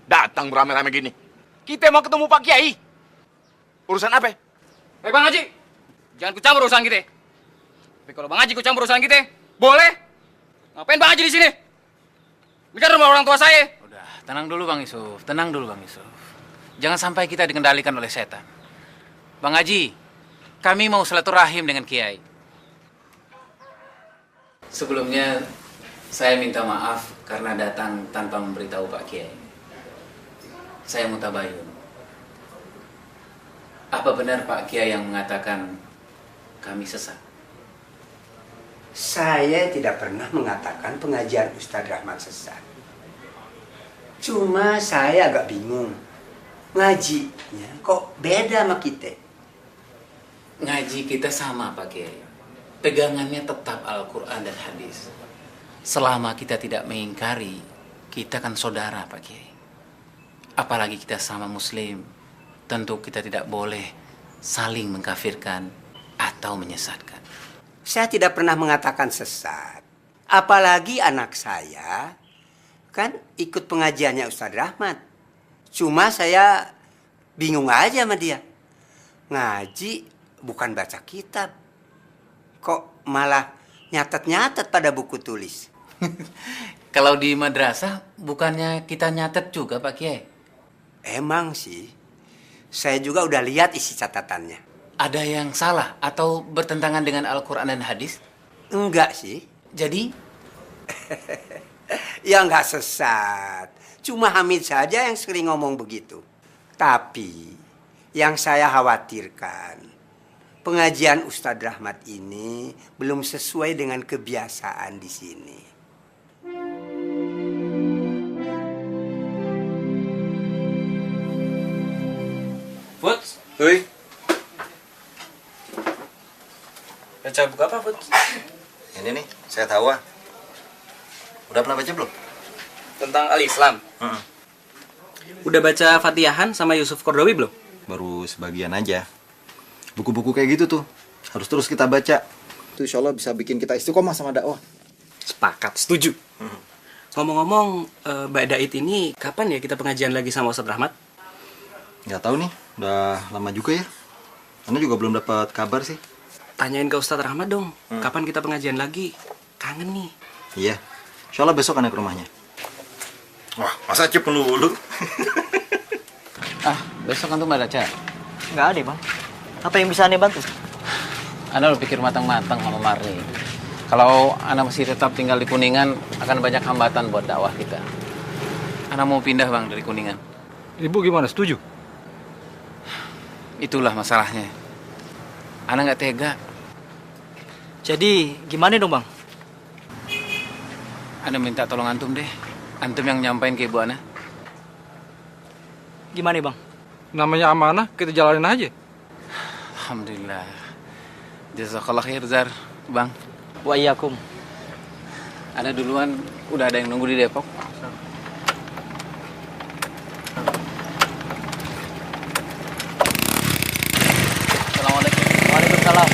Datang beramai-ramai gini. Kita mau ketemu Pak Kiai. Urusan apa? Bang Haji, jangan ikut campur urusan kita. Tapi kalau Bang Haji ikut campur urusan kita, boleh. Ngapain Bang Haji di sini? Ini kan rumah orang tua saya. Tenang dulu Bang Yusuf, tenang dulu Bang Yusuf. Jangan sampai kita dikendalikan oleh setan. Bang Haji, kami mau silaturahim dengan Kiai. Sebelumnya, saya minta maaf karena datang tanpa memberitahu Pak Kiai. Saya mutabayun. Apa benar Pak Kiai yang mengatakan kami sesat? Saya tidak pernah mengatakan pengajian Ustadz Rahmat sesat. Cuma saya agak bingung. Ngajinya kok beda sama kita? Ngaji kita sama Pak Kiai. Pegangannya tetap Al-Quran dan hadis. Selama kita tidak mengingkari, kita kan saudara Pak Kiai. Apalagi kita sama muslim, tentu kita tidak boleh saling mengkafirkan atau menyesatkan. Saya tidak pernah mengatakan sesat. Apalagi anak saya kan ikut pengajiannya Ustadz Rahmat. Cuma saya bingung aja sama dia. Ngaji bukan baca kitab. Kok malah nyatet-nyatet pada buku tulis? Kalau di madrasah, bukannya kita nyatet juga Pak Kiai? Emang sih. Saya juga udah lihat isi catatannya. Ada yang salah atau bertentangan dengan Al-Quran dan hadis? Enggak sih. Jadi? Ya nggak sesat. Cuma Hamid saja yang sering ngomong begitu. Tapi yang saya khawatirkan, pengajian Ustadz Rahmat ini belum sesuai dengan kebiasaan di sini. Futs, Hoi. baca buku apa, Futs? Ini nih, saya tahu. Udah pernah baca belum? Tentang Al-Islam. Udah baca Fatihahan sama Yusuf Kordowi belum? Baru sebagian aja. Buku-buku kayak gitu tuh harus terus kita baca. Itu insya Allah bisa bikin kita istiqomah sama dakwah. Sepakat, setuju. Ngomong-ngomong, Mbak Daid ini kapan ya kita pengajian lagi sama Ustadz Rahmat? Nggak tahu nih, udah lama juga ya. Anda juga belum dapat kabar sih. Tanyain ke Ustadz Rahmat dong, kapan kita pengajian lagi? Kangen nih. Iya, insya Allah besok Anda ke rumahnya. Wah, masa Cip dulu? Besok antum ada acara? Nggak ada, Bang. Apa yang bisa Anda bantu? Anda lo pikir matang-matang sama Marni. Kalau Anda masih tetap tinggal di Kuningan, akan banyak hambatan buat dakwah kita. Anda mau pindah Bang dari Kuningan. Ibu gimana, setuju? Itulah masalahnya. Anda nggak tega. Jadi gimana dong, Bang? Anda minta tolong antum deh. Antum yang nyampein ke ibu Ana. Gimana, Bang? Namanya amanah, kita jalanin aja. Alhamdulillah. Jazakallah khair, Zar. Bang. Wa iyyakum. Ada duluan, udah ada yang nunggu di Depok. Assalamualaikum. Waalaikumsalam.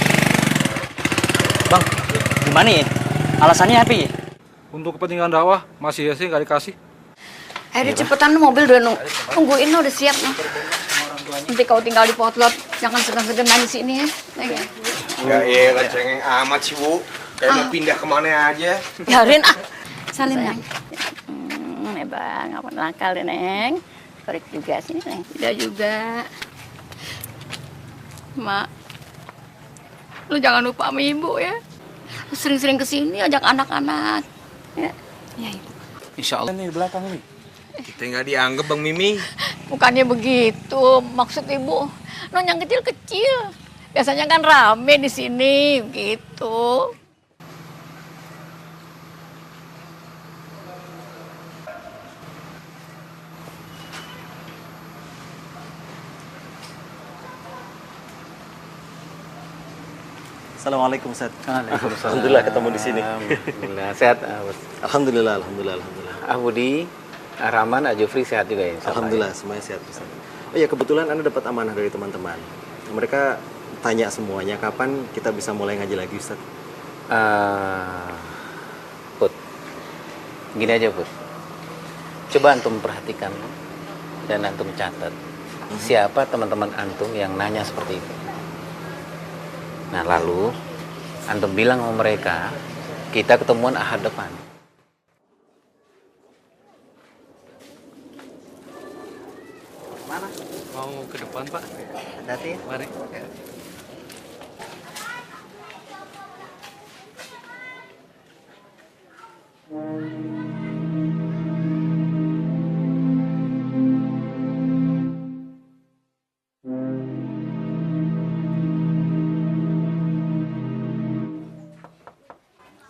Bang, gimana ya? Alasannya apa ya? Untuk kepentingan dakwah, masih ya sih nggak dikasih. Ayo cepetan, mobil udah nungguin, udah siap nih. Nanti kau tinggal di potlot, jangan segan-segan main di sini ya. Enggak lah, cengeng amat sih, Bu. Kayak mau pindah kemana aja. Biarin salin Neng. Nih Bang, apa nakal deh Neng. Korek juga sini Neng. Tidak juga. Mak, lu jangan lupa sama ibu ya. Lu sering-sering kesini ajak anak-anak. Ya, ya Ibu. Insya Allah nih di belakang ini. Kita nggak dianggap Bang Mimi. Bukannya begitu, maksud ibu. Non yang kecil-kecil. Biasanya kan rame di sini, gitu. Assalamualaikum, Ustaz. Waalaikumsalam. Alhamdulillah ketemu di sini. Alhamdulillah, sehat. Alhamdulillah. Budi, Rahman, Jufri sehat juga ya? Alhamdulillah, semuanya sehat Ustaz. Oh ya, kebetulan Anda dapat amanah dari teman-teman. Mereka tanya semuanya kapan kita bisa mulai ngaji lagi Ustaz. Put, gini aja Put. Coba antum perhatikan dan antum catat. Siapa teman-teman antum yang nanya seperti itu. Nah lalu antum bilang sama mereka, kita ketemuan Ahad depan. Mana? Mau ke depan Pak. Hati. Mari.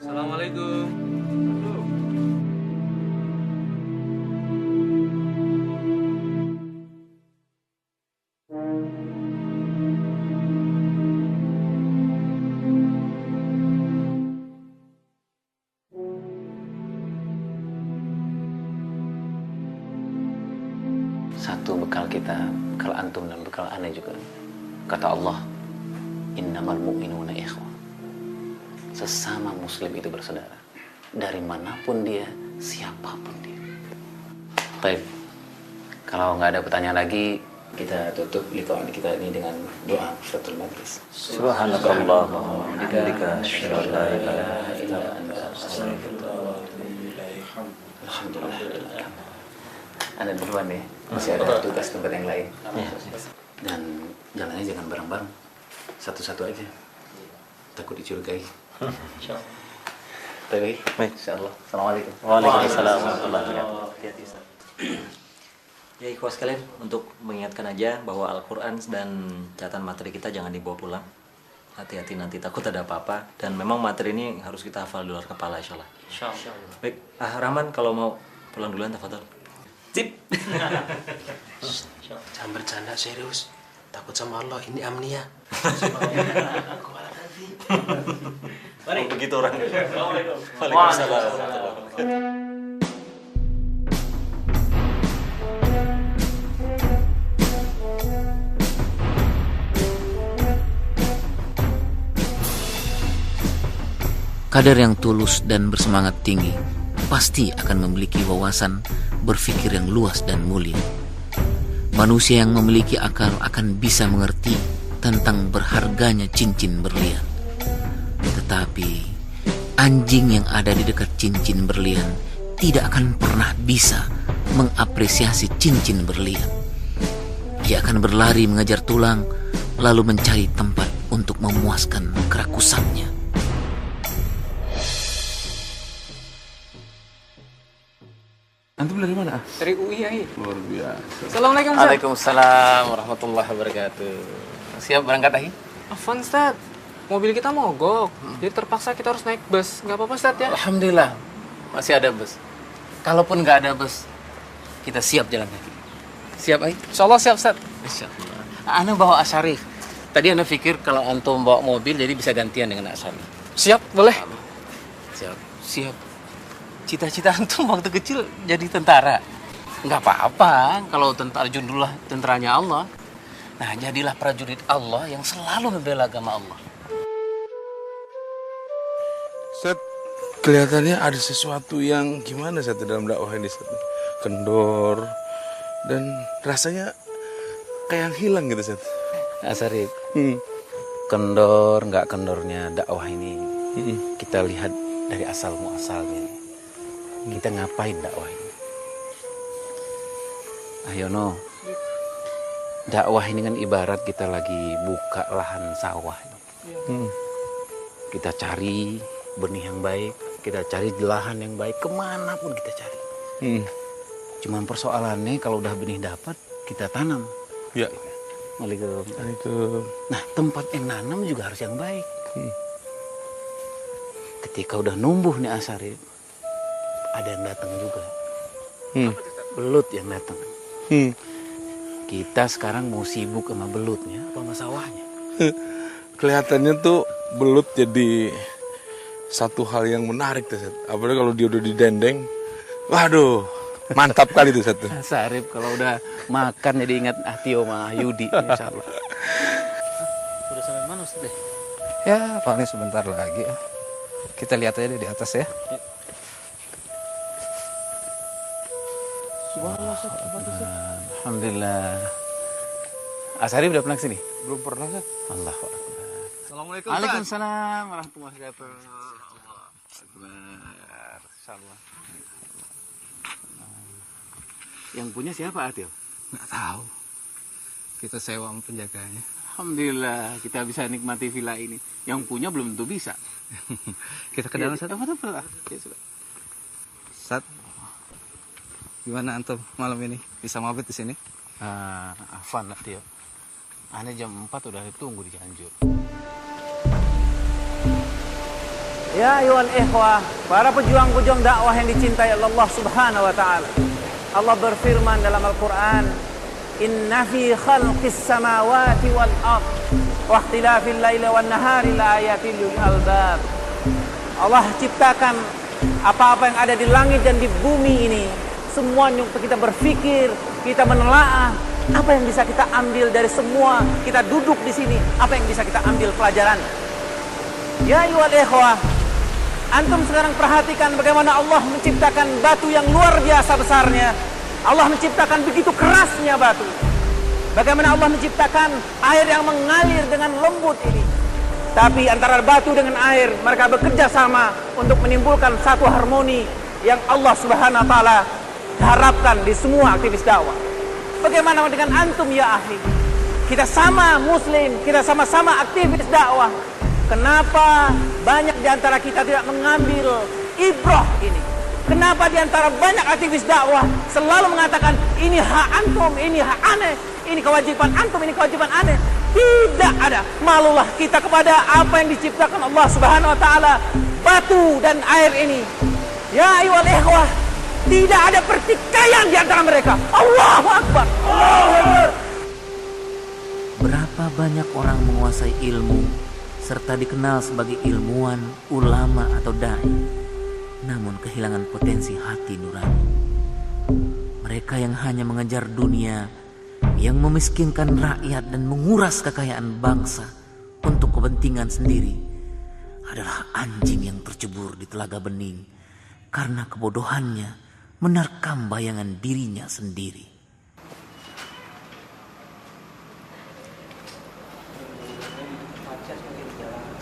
Assalamualaikum. Satu bekal kita, bekal antum dan bekal aneh juga. Kata Allah, innamal mu'minuna ikhwah. Sesama muslim itu bersaudara. Dari manapun dia, siapapun dia. Baik, kalau nggak ada pertanyaan lagi, kita tutup liqa'an kita ini dengan doa Fathul Majlis. Subhanakallahumma wa bihamdika asyhadu an la ilaha illa anta astaghfiruka wa atubu ilaik. Alhamdulillah. Anda duluan ya, masih ada tugas tempat yang lain. Dan jalannya jangan bareng-bareng, satu-satu aja. Takut dicurigai. Baik, insyaallah. Assalamualaikum. Waalaikumsalam warahmatullahi wabarakatuh. Ya ikhwas sekalian, untuk mengingatkan aja bahwa Al-Quran dan catatan materi kita jangan dibawa pulang. Hati-hati nanti takut ada apa-apa. Dan memang materi ini harus kita hafal di luar kepala insyaallah. Baik, Rahman kalau mau pulang duluan tafadhol. Sip. Jangan bercanda serius. Takut sama Allah, ini amnia. Mari. Begitu orang. Waalaikumsalam. Kader yang tulus dan bersemangat tinggi pasti akan memiliki wawasan berpikir yang luas dan mulia. Manusia yang memiliki akal akan bisa mengerti tentang berharganya cincin berlian. Tetapi anjing yang ada di dekat cincin berlian tidak akan pernah bisa mengapresiasi cincin berlian. Ia akan berlari mengejar tulang, lalu mencari tempat untuk memuaskan kerakusannya. Antum dari mana? Dari UI, Ai. Luar biasa. Assalamualaikum, Ustaz. Waalaikumsalam warahmatullahi wabarakatuh. Siap berangkat lagi? Afwan, Ustaz. Mobil kita mogok. Jadi terpaksa kita harus naik bus. Nggak apa-apa, Ustaz ya? Alhamdulillah, masih ada bus. Kalaupun nggak ada bus, kita siap jalan kaki. Siap, Ai? Insyaallah siap, Ustaz. Insyaallah. Ana bawa Asarif. Tadi Ana pikir kalau antum bawa mobil jadi bisa gantian dengan Asarif. Siap, boleh. Siap. Siap. Cita-cita antum waktu kecil jadi tentara. Nggak apa-apa kalau tentara jundulah tentaranya Allah. Nah, jadilah prajurit Allah yang selalu membela agama Allah. Set, kelihatannya ada sesuatu yang gimana Set dalam dakwah ini Set? Kendor dan rasanya kayak yang hilang gitu Set. Asarif, kendor nggak kendornya dakwah ini kita lihat dari asal muasalnya. Kita ngapain dakwah ini? Ayono, dakwah ini kan ibarat kita lagi buka lahan sawah. Kita cari benih yang baik, kita cari lahan yang baik, kemanapun kita cari. Cuman persoalannya kalau udah benih dapat, kita tanam. Ya. Waalaikumsalam. Nah, tempat yang nanam juga harus yang baik. Ketika udah numbuh nih Asarif, ada yang datang juga. Belut yang datang. Kita sekarang mau sibuk sama belutnya apa sama sawahnya? Kelihatannya tuh belut jadi satu hal yang menarik tuh Set. Apalagi kalau dia udah didendeng, Waduh, mantap kali itu satu. Sarip kalau udah makan jadi ingat Tio sama Yudi, insya Allah. Sudah sampai mana Ustaz? Ya, paling sebentar lagi. Kita lihat aja di atas ya. Subhanallah, Ustaz. Alhamdulillah. Asari udah pernah kesini? Belum pernah, Ustaz. Allahu Akbar. Assalamualaikum. Waalaikumsalam warahmatullahi wabarakatuh. Salam. Yang punya siapa, Atil? Nggak tahu. Kita sewa sama penjaganya. Alhamdulillah kita bisa nikmati villa ini. Yang punya belum tentu bisa. Kita ke dalam, Sat. Sat, gimana antum malam ini? Bisa mabit di sini? Afan lah, Tio. Aneh jam 4 udah ditunggu di Cianjur. Ya ayuhal ikhwah, para pejuang-pejuang dakwah yang dicintai Allah Subhanahu wa taala. Allah berfirman dalam Al-Qur'an, "Inna fi khalqis samawati wal ard wa ikhtilafil laili wan nahari laayatil lil albab." Allah ciptakan apa-apa yang ada di langit dan di bumi ini. Semuanya kita berpikir, kita menelaah apa yang bisa kita ambil dari semua. Kita duduk di sini, apa yang bisa kita ambil pelajaran. Ya ayuhal ikhwah, antum sekarang perhatikan bagaimana Allah menciptakan batu yang luar biasa besarnya. Allah menciptakan begitu kerasnya batu. Bagaimana Allah menciptakan air yang mengalir dengan lembut ini. Tapi antara batu dengan air, mereka bekerja sama untuk menimbulkan satu harmoni yang Allah Subhanahu wa taala harapkan di semua aktivis dakwah. Bagaimana dengan antum ya akhi? Kita sama muslim, kita sama-sama aktivis dakwah. Kenapa banyak di antara kita tidak mengambil ibrah ini? Kenapa di antara banyak aktivis dakwah selalu mengatakan ini hak antum, ini hak aneh, ini kewajiban antum, ini kewajiban aneh? Tidak ada. Malulah kita kepada apa yang diciptakan Allah Subhanahu wa taala, batu dan air ini. Ya ayyuhal ikhwah, tidak ada pertikaian di antara mereka. Allahu Akbar. Allahu Akbar. Berapa banyak orang menguasai ilmu serta dikenal sebagai ilmuwan, ulama atau dai, namun kehilangan potensi hati nurani. Mereka yang hanya mengejar dunia, yang memiskinkan rakyat dan menguras kekayaan bangsa untuk kepentingan sendiri, adalah anjing yang tercebur di telaga bening karena kebodohannya menerkam bayangan dirinya sendiri.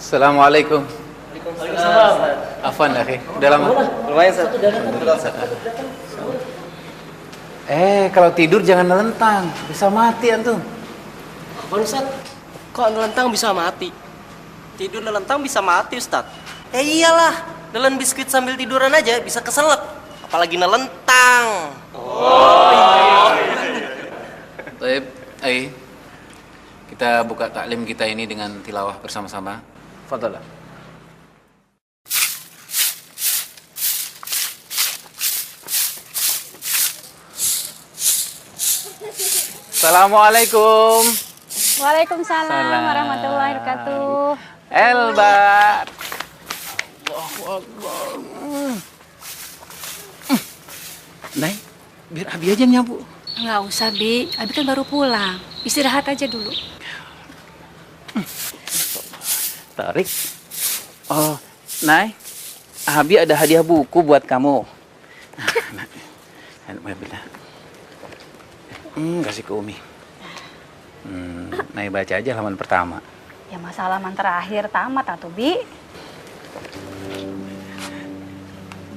Assalamualaikum. Waalaikumsalam. Afwan akhi, udah lama? Lumayan, Sat. Kalau tidur jangan nelentang, bisa mati antum. Apaan, Ustaz? Kok nelentang bisa mati? Tidur nelentang bisa mati, Ustaz. Iyalah, nelen biskuit sambil tiduran aja bisa keselak, apalagi nelentang. Baik, kita buka taklim kita ini dengan tilawah bersama-sama. Fadhalah. Assalamualaikum. Waalaikumsalam Salam. warahmatullahi wabarakatuh. Elbar. Allahu Akbar. Nay, biar Abi aja yang nyapu. Nggak usah, Bi. Abi kan baru pulang. Istirahat aja dulu. Tarik. Oh, Nay, Abi ada hadiah buku buat kamu. Kasih ke Umi. Nay baca aja halaman pertama. Ya masalah halaman terakhir tamat atuh, Bi.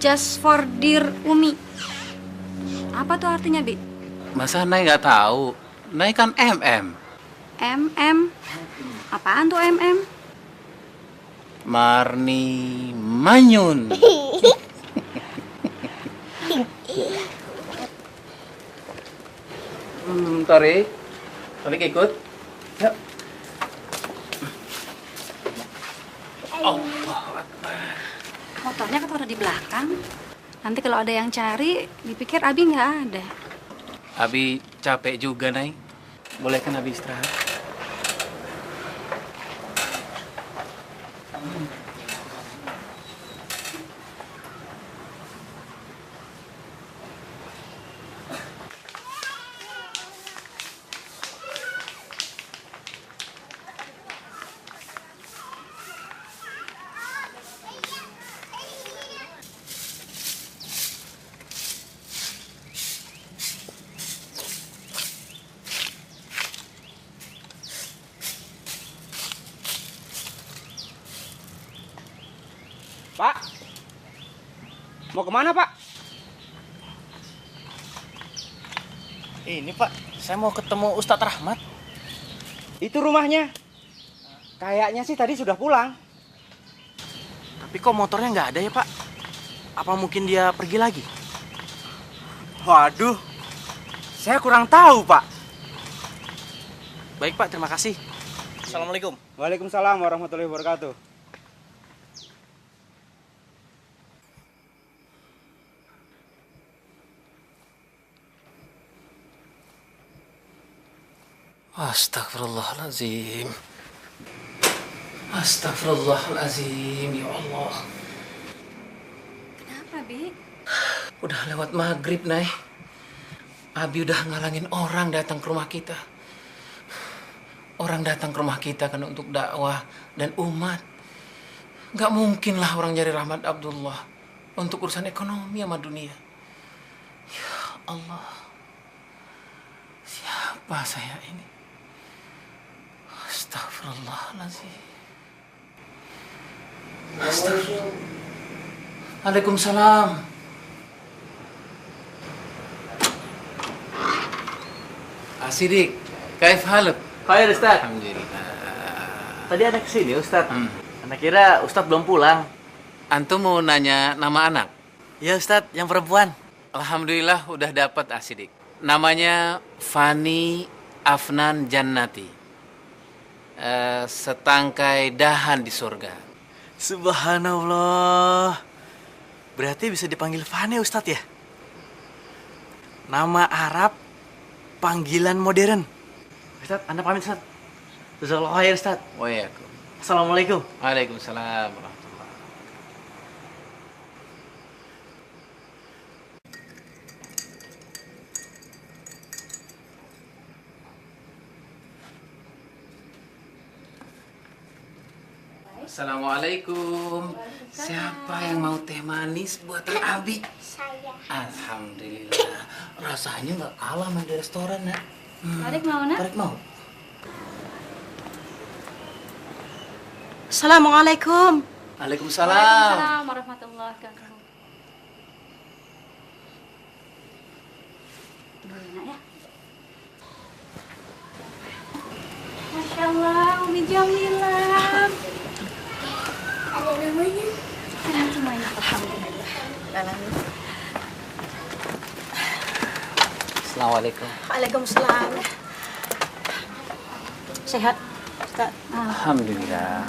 Just for dear Umi. Apa tuh artinya, Bi? Masa Nay nggak tahu? Nay kan MM. MM. Apaan tuh MM? Marni Manyun. Tarik ikut. Yuk. Motornya kan taruh di belakang. Nanti kalau ada yang cari, dipikir Abi nggak ada. Abi capek juga, Nay. Boleh kan Abi istirahat? Pak, mau kemana Pak? Ini Pak, saya mau ketemu Ustadz Rahmat. Itu rumahnya. Kayaknya sih tadi sudah pulang. Tapi kok motornya nggak ada ya Pak? Apa mungkin dia pergi lagi? Waduh, saya kurang tahu Pak. Baik Pak, terima kasih. Assalamualaikum. Waalaikumsalam warahmatullahi wabarakatuh. Astagfirullahaladzim. Astagfirullahaladzim, ya Allah. Kenapa, Bi? Udah lewat maghrib, Nay. Abi udah ngalangin orang datang ke rumah kita. Orang datang ke rumah kita kan untuk dakwah dan umat. Gak mungkin lah orang nyari Rahmat Abdullah untuk urusan ekonomi sama dunia. Ya Allah. Siapa saya ini? Astagfirullahaladzim. Waalaikumsalam. Asidik, kaif haluk? Khair Ustaz. Alhamdulillah. Tadi ada kesini Ustaz. Anak kira Ustaz belum pulang. Antum mau nanya nama anak? Ya Ustaz, yang perempuan. Alhamdulillah udah dapat Asidik. Namanya Fani Afnan Jannati. Setangkai dahan di surga. Subhanallah. Berarti bisa dipanggil Fani Ustaz ya? Nama Arab, panggilan modern. Ustaz, Anda pamit Ustaz. Jazakallahu khair Ustaz. Waalaikumsalam. Assalamualaikum. Waalaikumsalam. Assalamualaikum. Siapa yang mau teh manis buatan Abi? Saya. Alhamdulillah. Rasanya nggak kalah sama di restoran, Nak. Tarik mau, Nak? Tarik mau. Assalamualaikum. Waalaikumsalam. Waalaikumsalam warahmatullahi wabarakatuh. Boleh, Nak, ya? Masya Allah, Umi Jamilah. Ada namanya? Senang semuanya. Alhamdulillah. Assalamualaikum. Waalaikumsalam. Sehat, Ustaz? Alhamdulillah.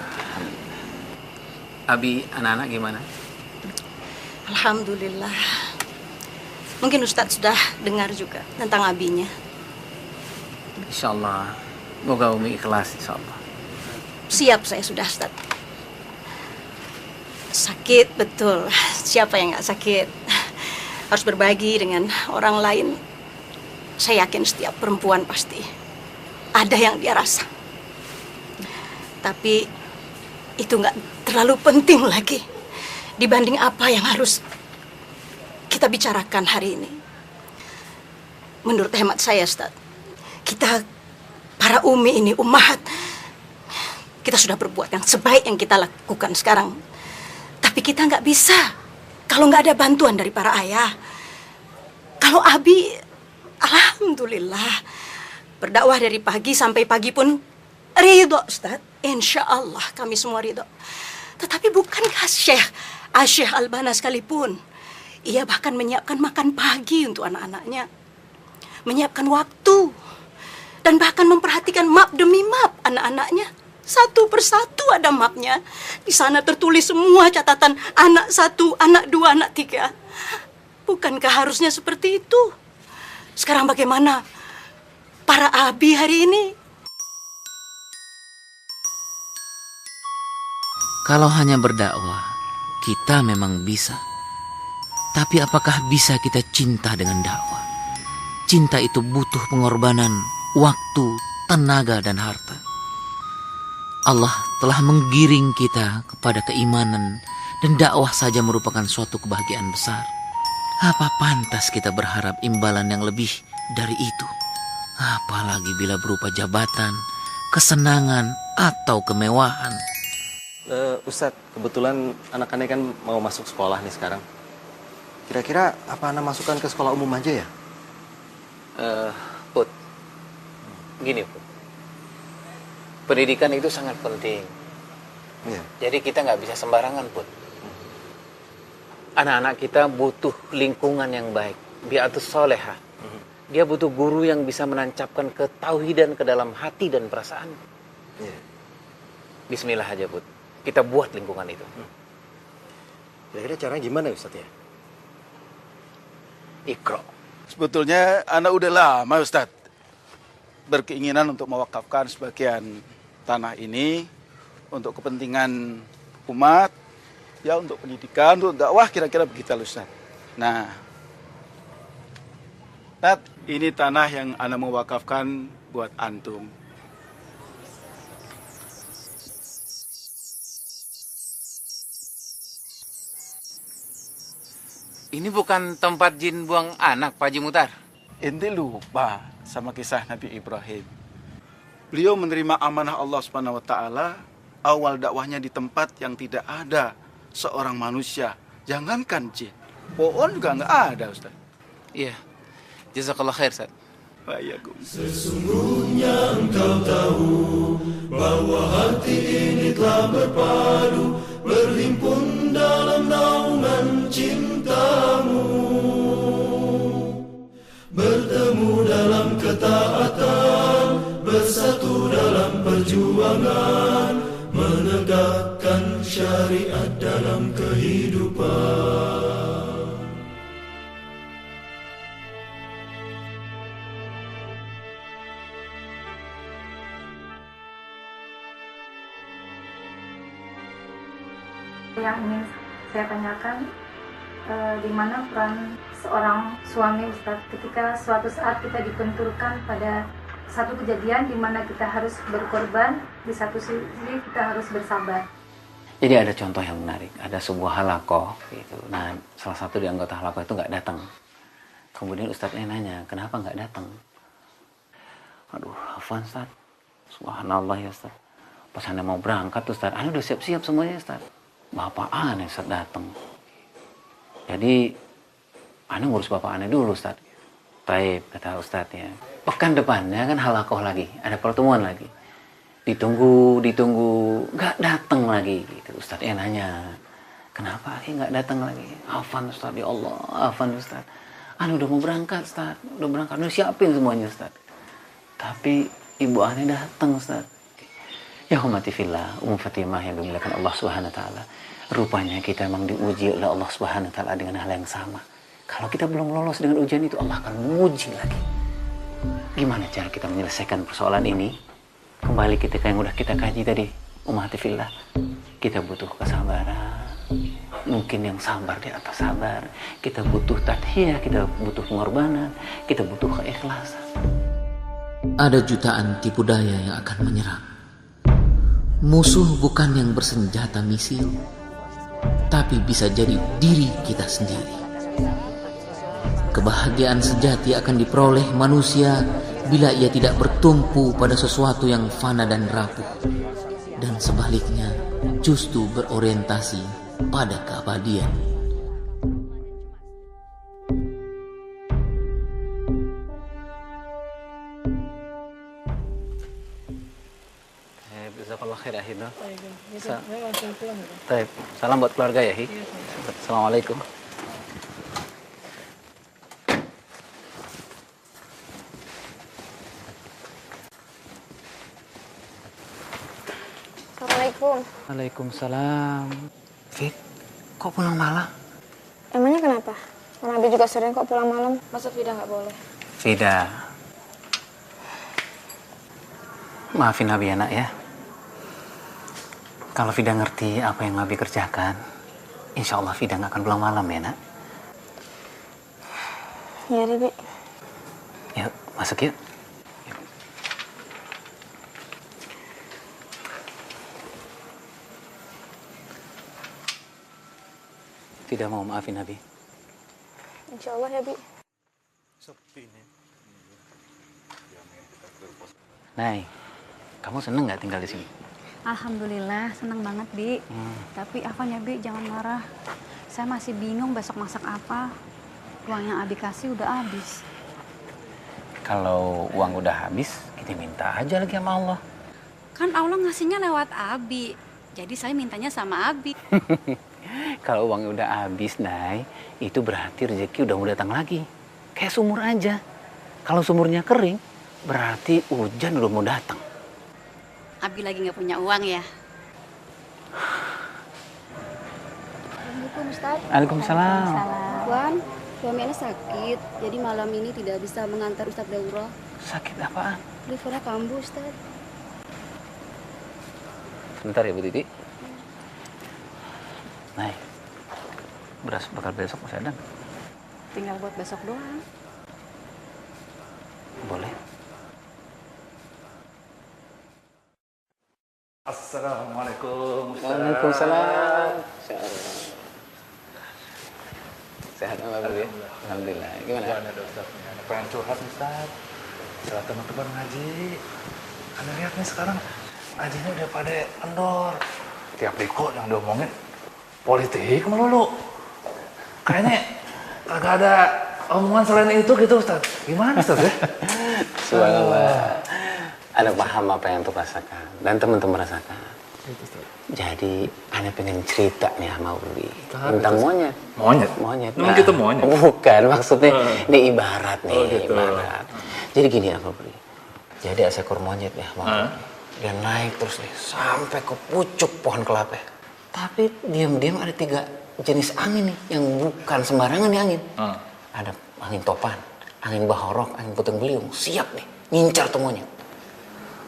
Abi, anak-anak gimana? Alhamdulillah. Mungkin Ustaz sudah dengar juga tentang abinya. Insyaallah. Moga Umi ikhlas insyaallah. Siap saya sudah, Ustaz. Sakit, betul. Siapa yang nggak sakit? Harus berbagi dengan orang lain. Saya yakin setiap perempuan pasti ada yang dia rasa. Tapi itu nggak terlalu penting lagi dibanding apa yang harus kita bicarakan hari ini. Menurut hemat saya, Ustaz, kita para umi ini, ummahat, kita sudah berbuat yang sebaik yang kita lakukan sekarang. Tapi kita nggak bisa kalau nggak ada bantuan dari para ayah. Kalau Abi, alhamdulillah, berdakwah dari pagi sampai pagi pun ridho, Ustaz. Insya Allah kami semua ridho. Tetapi bukankah Syekh Al-Bana sekalipun, ia bahkan menyiapkan makan pagi untuk anak-anaknya, menyiapkan waktu, dan bahkan memperhatikan map demi map anak-anaknya. Satu persatu ada mapnya. Di sana tertulis semua catatan anak 1, anak 2, anak 3. Bukankah harusnya seperti itu? Sekarang bagaimana para abi hari ini? Kalau hanya berdakwah, kita memang bisa. Tapi apakah bisa kita cinta dengan dakwah? Cinta itu butuh pengorbanan, waktu, tenaga, dan harta. Allah telah menggiring kita kepada keimanan, dan dakwah saja merupakan suatu kebahagiaan besar. Apa pantas kita berharap imbalan yang lebih dari itu? Apalagi bila berupa jabatan, kesenangan, atau kemewahan. Ustadz, kebetulan anak-anak kan mau masuk sekolah nih sekarang. Kira-kira apa anak masukkan ke sekolah umum aja ya? Put, gini Put, pendidikan itu sangat penting. Iya. Jadi kita nggak bisa sembarangan Put. Anak-anak kita butuh lingkungan yang baik, bi'atus solehah. Dia butuh guru yang bisa menancapkan ketauhidan ke dalam hati dan perasaan. Iya. Bismillah aja Put, kita buat lingkungan itu. Kira-kira caranya gimana Ustadz ya? Iqra. Sebetulnya anak udah lama Ustadz berkeinginan untuk mewakafkan sebagian tanah ini untuk kepentingan umat, ya untuk pendidikan, untuk dakwah, kira-kira begitu Ustadz. Nah, Ustadz, ini tanah yang anak mewakafkan buat antum. Ini bukan tempat jin buang anak, Pak Haji Muhtar. Ente lupa sama kisah Nabi Ibrahim. Beliau menerima amanah Allah Subhanahu wa taala, awal dakwahnya di tempat yang tidak ada seorang manusia. Jangankan jin, pohon juga nggak ada, Ustaz. Iya. Jazakallah khair, Ustaz. Sesungguhnya engkau tahu bahwa hati ini telah berpadu, berhimpun dalam naungan cintamu, bertemu dalam ketaatan, bersatu dalam perjuangan, menegakkan syariat dalam kehidupan. Yang ingin saya tanyakan, di mana peran seorang suami Ustaz ketika suatu saat kita dibenturkan pada satu kejadian di mana kita harus berkorban, di satu sisi kita harus bersabar. Jadi ada contoh yang menarik, ada sebuah halakoh gitu. Nah, salah satu di anggota halakoh itu nggak datang. Kemudian Ustadznya nanya, kenapa nggak datang? Aduh, Afwan Ustaz, subhanallah ya Ustaz. Pas Anda mau berangkat Ustaz, Anda udah siap-siap semuanya Ustaz. Bapak aneh Ustaz datang. Jadi Anda ngurus bapak aneh dulu Ustaz. Taib, kata Ustadznya. Pekan depannya kan halakoh lagi, ada pertemuan lagi. Ditunggu, nggak datang lagi. Gitu. Ustadznya nanya, kenapa nggak datang lagi? Afan Ustaz, ya Allah, Afan Ustaz. Anda udah mau berangkat Ustaz, udah siapin semuanya Ustaz. Tapi ibu aneh datang Ustaz. Ya hormati fillah, Fatimah yang dimuliakan Allah Subhanahu wa taala. Rupanya kita memang diuji oleh Allah Subhanahu wa taala dengan hal yang sama. Kalau kita belum lolos dengan ujian itu, Allah akan menguji lagi. Gimana cara kita menyelesaikan persoalan ini? Kembali ketika yang udah kita kaji tadi, ummati fillah. Kita butuh kesabaran. Mungkin yang sabar di atas sabar. Kita butuh tadhiyah, kita butuh pengorbanan, kita butuh keikhlasan. Ada jutaan tipu daya yang akan menyerang. Musuh bukan yang bersenjata misil, tapi bisa jadi diri kita sendiri. Kebahagiaan sejati akan diperoleh manusia bila ia tidak bertumpu pada sesuatu yang fana dan rapuh, dan sebaliknya justru berorientasi pada keabadian. Jazakallah khair akhirnya. Baik, salam buat keluarga ya, Hi. Assalamualaikum. Assalamualaikum. Waalaikumsalam. Fit, kok pulang malam? Emangnya kenapa? Nabi juga sering kok pulang malam. Masa Fida nggak boleh? Fida, maafin Nabi ya nak ya. Kalau Fida ngerti apa yang Nabi kerjakan, insya Allah Fida nggak akan pulang malam ya nak. Iya Bibi. Yuk, masuk yuk. Fida mau maafin Nabi. Insya Allah ya Bi. Nay, kamu seneng nggak tinggal di sini? Alhamdulillah, senang banget, Bi. Tapi Afan ya, Bi, jangan marah. Saya masih bingung besok masak apa. Uang yang Abi kasih udah habis. Kalau uang udah habis, kita minta aja lagi sama Allah. Kan Allah ngasihnya lewat Abi. Jadi saya mintanya sama Abi. Kalau uang udah habis, Nay, itu berarti rezeki udah mau datang lagi. Kayak sumur aja. Kalau sumurnya kering, berarti hujan udah mau datang. Abi lagi nggak punya uang ya? Assalamualaikum Ustaz. Waalaikumsalam. Wan, suami Ana sakit, jadi malam ini tidak bisa mengantar Ustaz daurah. Sakit apaan? Livernya kambuh Ustaz. Bentar ya, Bu Titi. Nay, beras bakar besok masih ada? Tinggal buat besok doang. Boleh. Assalamualaikum. Waalaikumsalam. Sehat Mbak Bro ya? Alhamdulillah. Gimana? Ada Ustaz. Pengen curhat Ustaz. Salah teman-teman ngaji. Anda lihat nih sekarang ngajinya udah pada kendor. Tiap diko yang diomongin politik melulu. Kayaknya kagak ada omongan selain itu gitu Ustaz. Gimana Ustaz ya? Subhanallah. Ada paham apa yang tuh rasakan dan teman-teman rasakan. Jadi, Ana pengen cerita nih sama Uli tentang monyet. Monyet? Monyet. Emang kita monyet? Bukan, maksudnya ini ibarat nih, gitu. ibarat. Jadi gini ya, Uli. Jadi ada seekor monyet ya, Uli. Dia naik terus nih sampai ke pucuk pohon kelapa. Tapi diam-diam ada 3 jenis angin nih yang bukan sembarangan nih angin. Ada angin topan, angin bahorok, angin puting beliung. Siap nih, ngincar tuh monyet.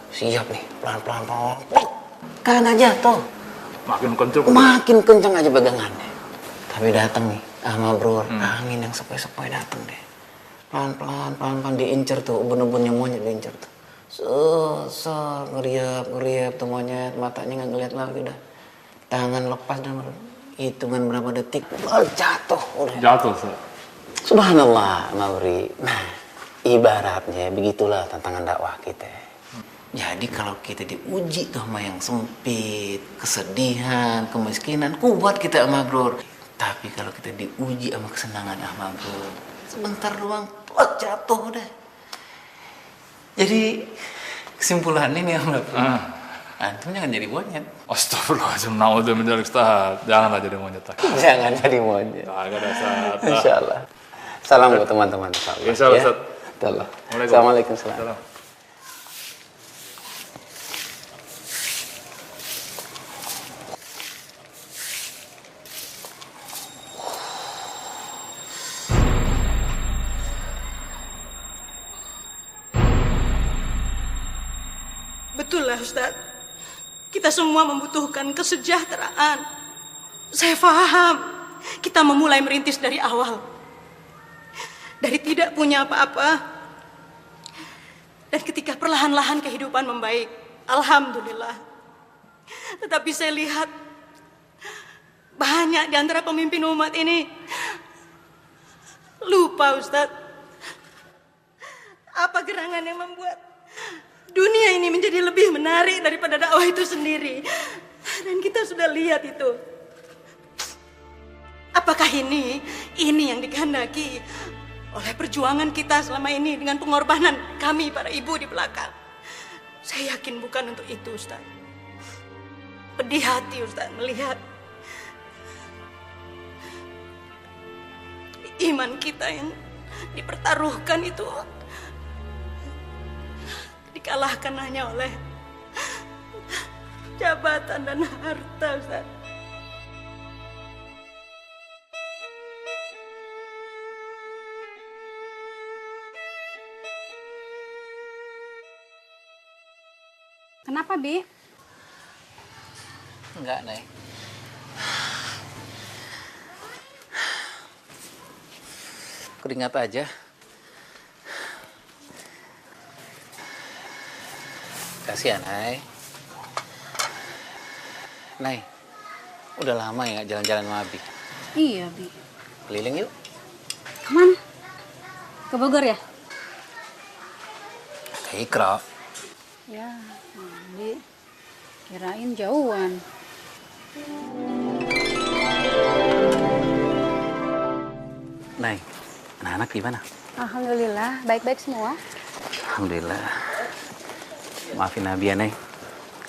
Siap nih, pelan-pelan. Kagak jatuh. Makin kenceng. Makin kenceng aja pegangannya. Tapi datang nih, sama Bro, angin yang sepoi-sepoi datang deh. Pelan-pelan diincer tuh, ubun-ubunnya monyet diincer tuh. Ngeriap tuh monyet, matanya nggak ngeliat lagi dah. Tangan lepas dan hitungan berapa detik, jatuh udah. Jatuh, Ustaz. Subhanallah, Mauri. Nah, ibaratnya begitulah tantangan dakwah kita. Jadi kalau kita diuji tuh sama yang sempit, kesedihan, kemiskinan, kuat kita sama Bro. Tapi kalau kita diuji sama kesenangan sama Bro, sebentar doang, jatuh udah. Jadi kesimpulannya nih Bro, antum jangan jadi monyet. Astagfirullahaladzim, naudzubillah Ustaz. Janganlah jadi monyet. Jangan jadi monyet. Kagak ada Ustaz. Insyaallah. Salam buat teman-teman. Insyaallah Ustaz. Assalamualaikum. Salam. Betul lah Ustaz. Kita semua membutuhkan kesejahteraan. Saya paham. Kita memulai merintis dari awal. Dari tidak punya apa-apa. Dan ketika perlahan-lahan kehidupan membaik. Alhamdulillah. Tetapi saya lihat banyak di antara pemimpin umat ini lupa Ustaz. Apa gerangan yang membuat dunia ini menjadi lebih menarik daripada dakwah itu sendiri. Dan kita sudah lihat itu. Apakah ini yang dikehendaki oleh perjuangan kita selama ini dengan pengorbanan kami para ibu di belakang? Saya yakin bukan untuk itu, Ustaz. Pedih hati, Ustaz, melihat iman kita yang dipertaruhkan itu dikalahkan hanya oleh jabatan dan harta, Ustaz. Kenapa, Bi? Enggak, Nay. Keringat aja. Kasihan, Nay. Nay, udah lama ya nggak jalan-jalan sama Abi? Iya, Bi. Keliling yuk. Kemana? Ke Bogor ya? Ke Ikra. Ya, Bi. Kirain jauhan. Nay, anak-anak gimana? Alhamdulillah, baik-baik semua. Alhamdulillah. Maafin Abi ya, Nay.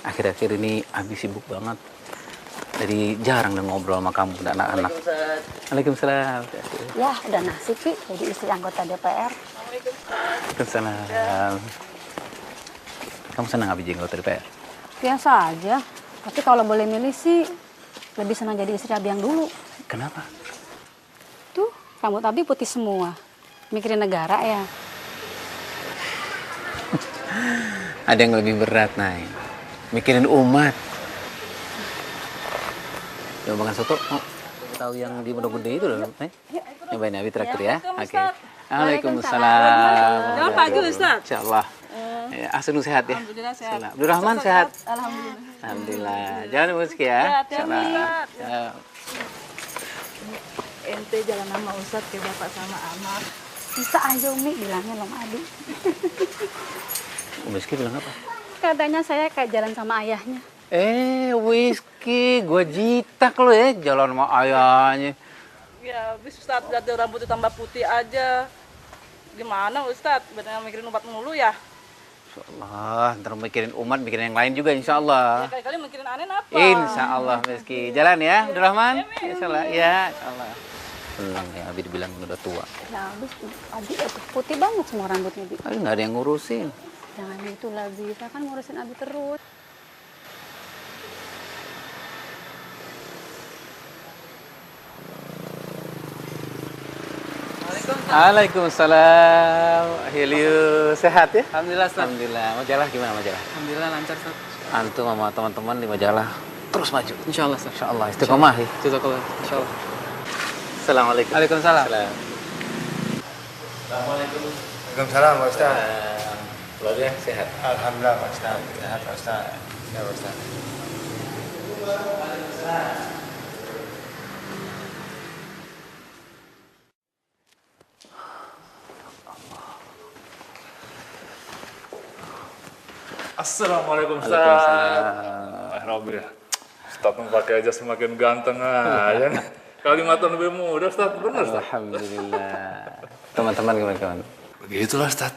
Akhir-akhir ini Abi sibuk banget. Jadi jarang dan ngobrol sama kamu dan anak-anak. Waalaikumsalam. Ya, udah nasib, Pi. Jadi istri anggota DPR. Waalaikumsalam. Kamu senang Abi jadi anggota DPR? Biasa aja. Tapi kalau boleh milih sih, lebih senang jadi istri Abi yang dulu. Kenapa? Tuh, rambut Abi putih semua. Mikirin negara ya. Ada yang lebih berat, Nay. Mikirin umat. Coba makan soto. Oh, tahu yang di Pondok Gede itu loh, Nay. Nyobain Abi traktir ya. Oke. Waalaikumsalam. Selamat pagi, Ustaz. Insyaallah. Ya, Asun sehat ya. Alhamdulillah sehat. Abdurrahman sehat. Alhamdulillah. Alhamdulillah. Jangan muski ya. Insyaallah. Ya. Ente jalan sama Ustaz ke bapak sama anak. Bisa aja Umi bilangnya Long Adi. Miski bilang apa? Katanya saya kayak jalan sama ayahnya. Whisky, gua jitak lo ya jalan sama ayahnya. Ya, habis Ustaz lihat rambutnya tambah putih aja. Gimana Ustaz? Benar mikirin umat mulu ya? Insyaallah, ntar mikirin umat, mikirin yang lain juga insyaallah. Ya kali-kali mikirin Anen apa? Insyaallah Miski. Jalan ya, Abdurrahman. Insyaallah. Ya, insyaallah. Senang ya, Abi dibilang udah tua. Ya habis Abi putih banget semua rambutnya, Bi. Abi nggak ada yang ngurusin. Jangan gitu lah, Bi. Saya kan ngurusin Abi terus. Waalaikumsalam. Heliu sehat ya? Alhamdulillah, Ustaz. Alhamdulillah. Majalah gimana majalah? Alhamdulillah lancar, Ustaz. Antum sama teman-teman di majalah terus maju. Insyaallah, Ustaz. Insyaallah. Istiqomah ya. Jazakallah. Insyaallah. Assalamualaikum. Waalaikumsalam. Assalamualaikum. Waalaikumsalam, Pak Ustaz. Keluarga sehat? Alhamdulillah, Pak Ustaz. Sehat, Pak Ustaz. Ya, Pak Ustaz. Assalamualaikum, Ustaz. Alhamdulillah. Ustaz pakai aja semakin ganteng aja nih. Kalimatnya lebih mudah, Ustaz. Benar, Ustaz. Alhamdulillah. Teman-teman gimana? Begitulah, Ustaz.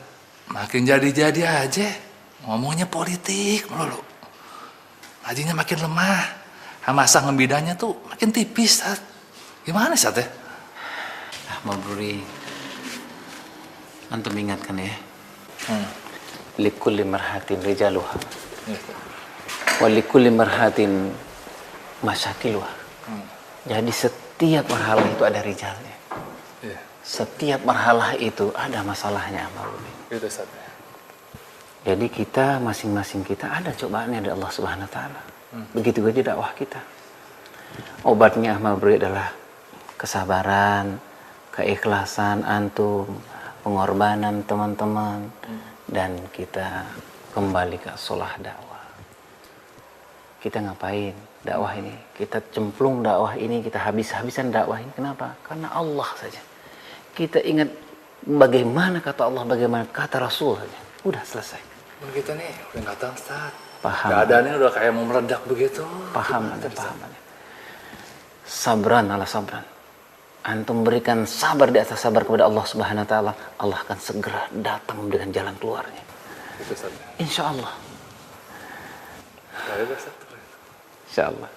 Makin jadi-jadi aja. Ngomongnya politik melulu. Ngajinya makin lemah. Masa ngebidanya tuh makin tipis, Ustaz. Gimana, Ustaz ya? Mabruri. Antum ingatkan ya. Likulli marhatin rijaluha. Wa likulli marhatin masyakiluha. Jadi setiap marhalah itu ada rijalnya. Setiap marhalah itu ada masalahnya, Mabruri. Itu, Ustaz. Jadi kita masing-masing kita ada cobaannya dari Allah Subhanahu wa taala. Begitu juga dakwah kita. Obatnya Mabruri adalah kesabaran, keikhlasan antum, pengorbanan teman-teman, dan kita kembali ke sholah dakwah. Kita ngapain dakwah ini? Kita cemplung dakwah ini, kita habis-habisan dakwah ini. Kenapa? Karena Allah saja. Kita ingat bagaimana kata Allah, bagaimana kata Rasul saja. Udah selesai. Kita nih udah nggak tahu, Ustaz. Paham. Keadaannya udah kayak mau meledak begitu. Paham, paham. Sabran ala sabran. Antum berikan sabar di atas sabar kepada Allah Subhanahu wa taala, Allah akan segera datang memberikan jalan keluarnya. Itu, Ustaz. Insyaallah. Baik, Ustaz. Insyaallah.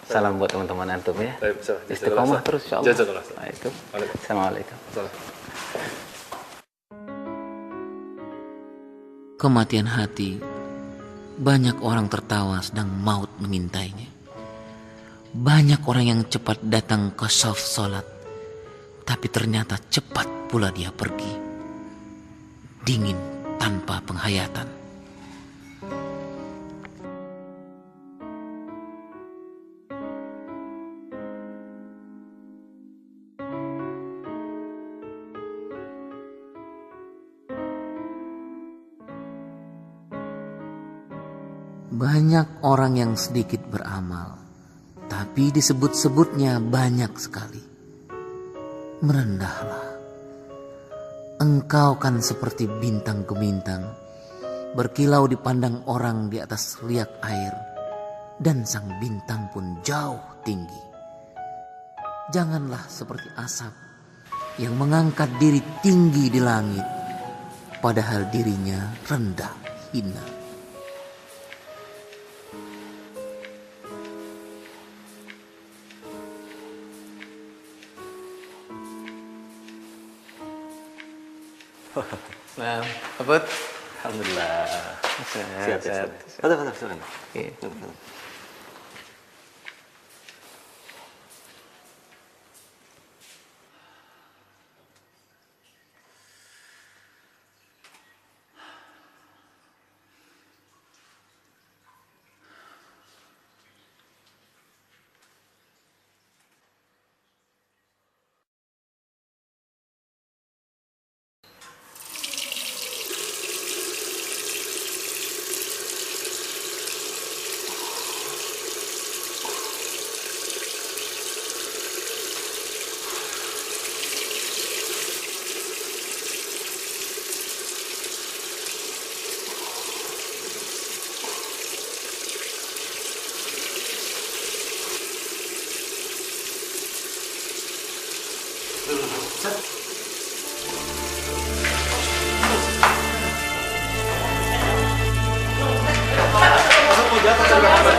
Salam buat teman-teman antum ya. Baik, Ustaz. Istiqomah terus insyaallah. Jazakallah, Ustaz. Assalamualaikum. Kematian hati, banyak orang tertawa sedang maut mengintainya. Banyak orang yang cepat datang ke saf salat, tapi ternyata cepat pula dia pergi. Dingin tanpa penghayatan. Banyak orang yang sedikit beramal, tapi disebut-sebutnya banyak sekali. Merendahlah. Engkau kan seperti bintang gemintang, berkilau dipandang orang di atas riak air. dan sang bintang pun jauh tinggi. Janganlah seperti asap yang mengangkat diri tinggi di langit, padahal dirinya rendah hina. Nah, Abut. Alhamdulillah. Sehat. Betul.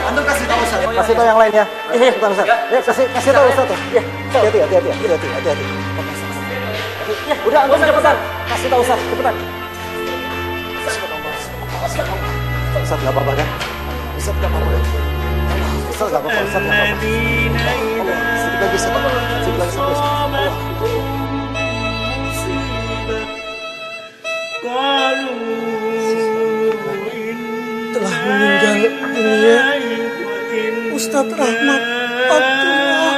Antum kasih tahu Ustaz. Kasih tahu yang lainnya. Bukan Ustaz. Ya, kasih tahu Ustaz. Ya, hati-hati. Udah, antum cepetan. Kasih tahu Ustaz, cepetan. Ustaz enggak apa-apa kan? Ustaz enggak apa-apa. Ustaz enggak apa-apa. Sedikit lagi sampai. Telah meninggal dunia Ustadz Rahmat Abdullah.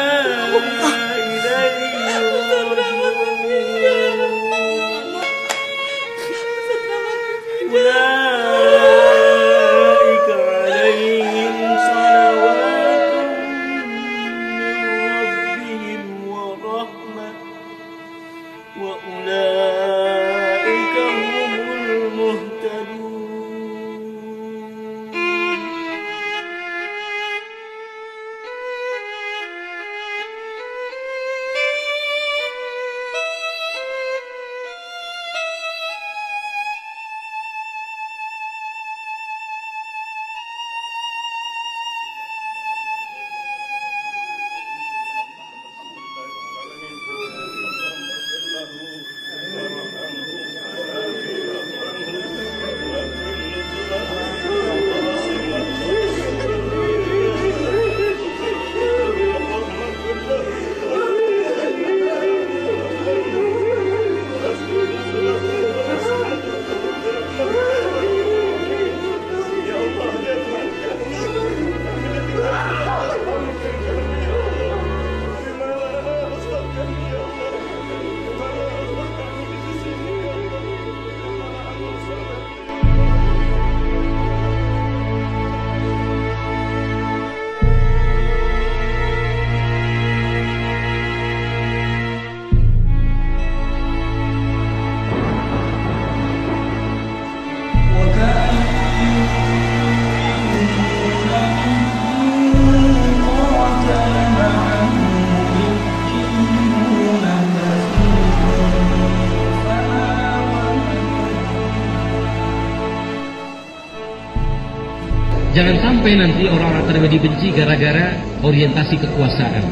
Jangan sampai nanti orang-orang terjadi benci gara-gara orientasi kekuasaan.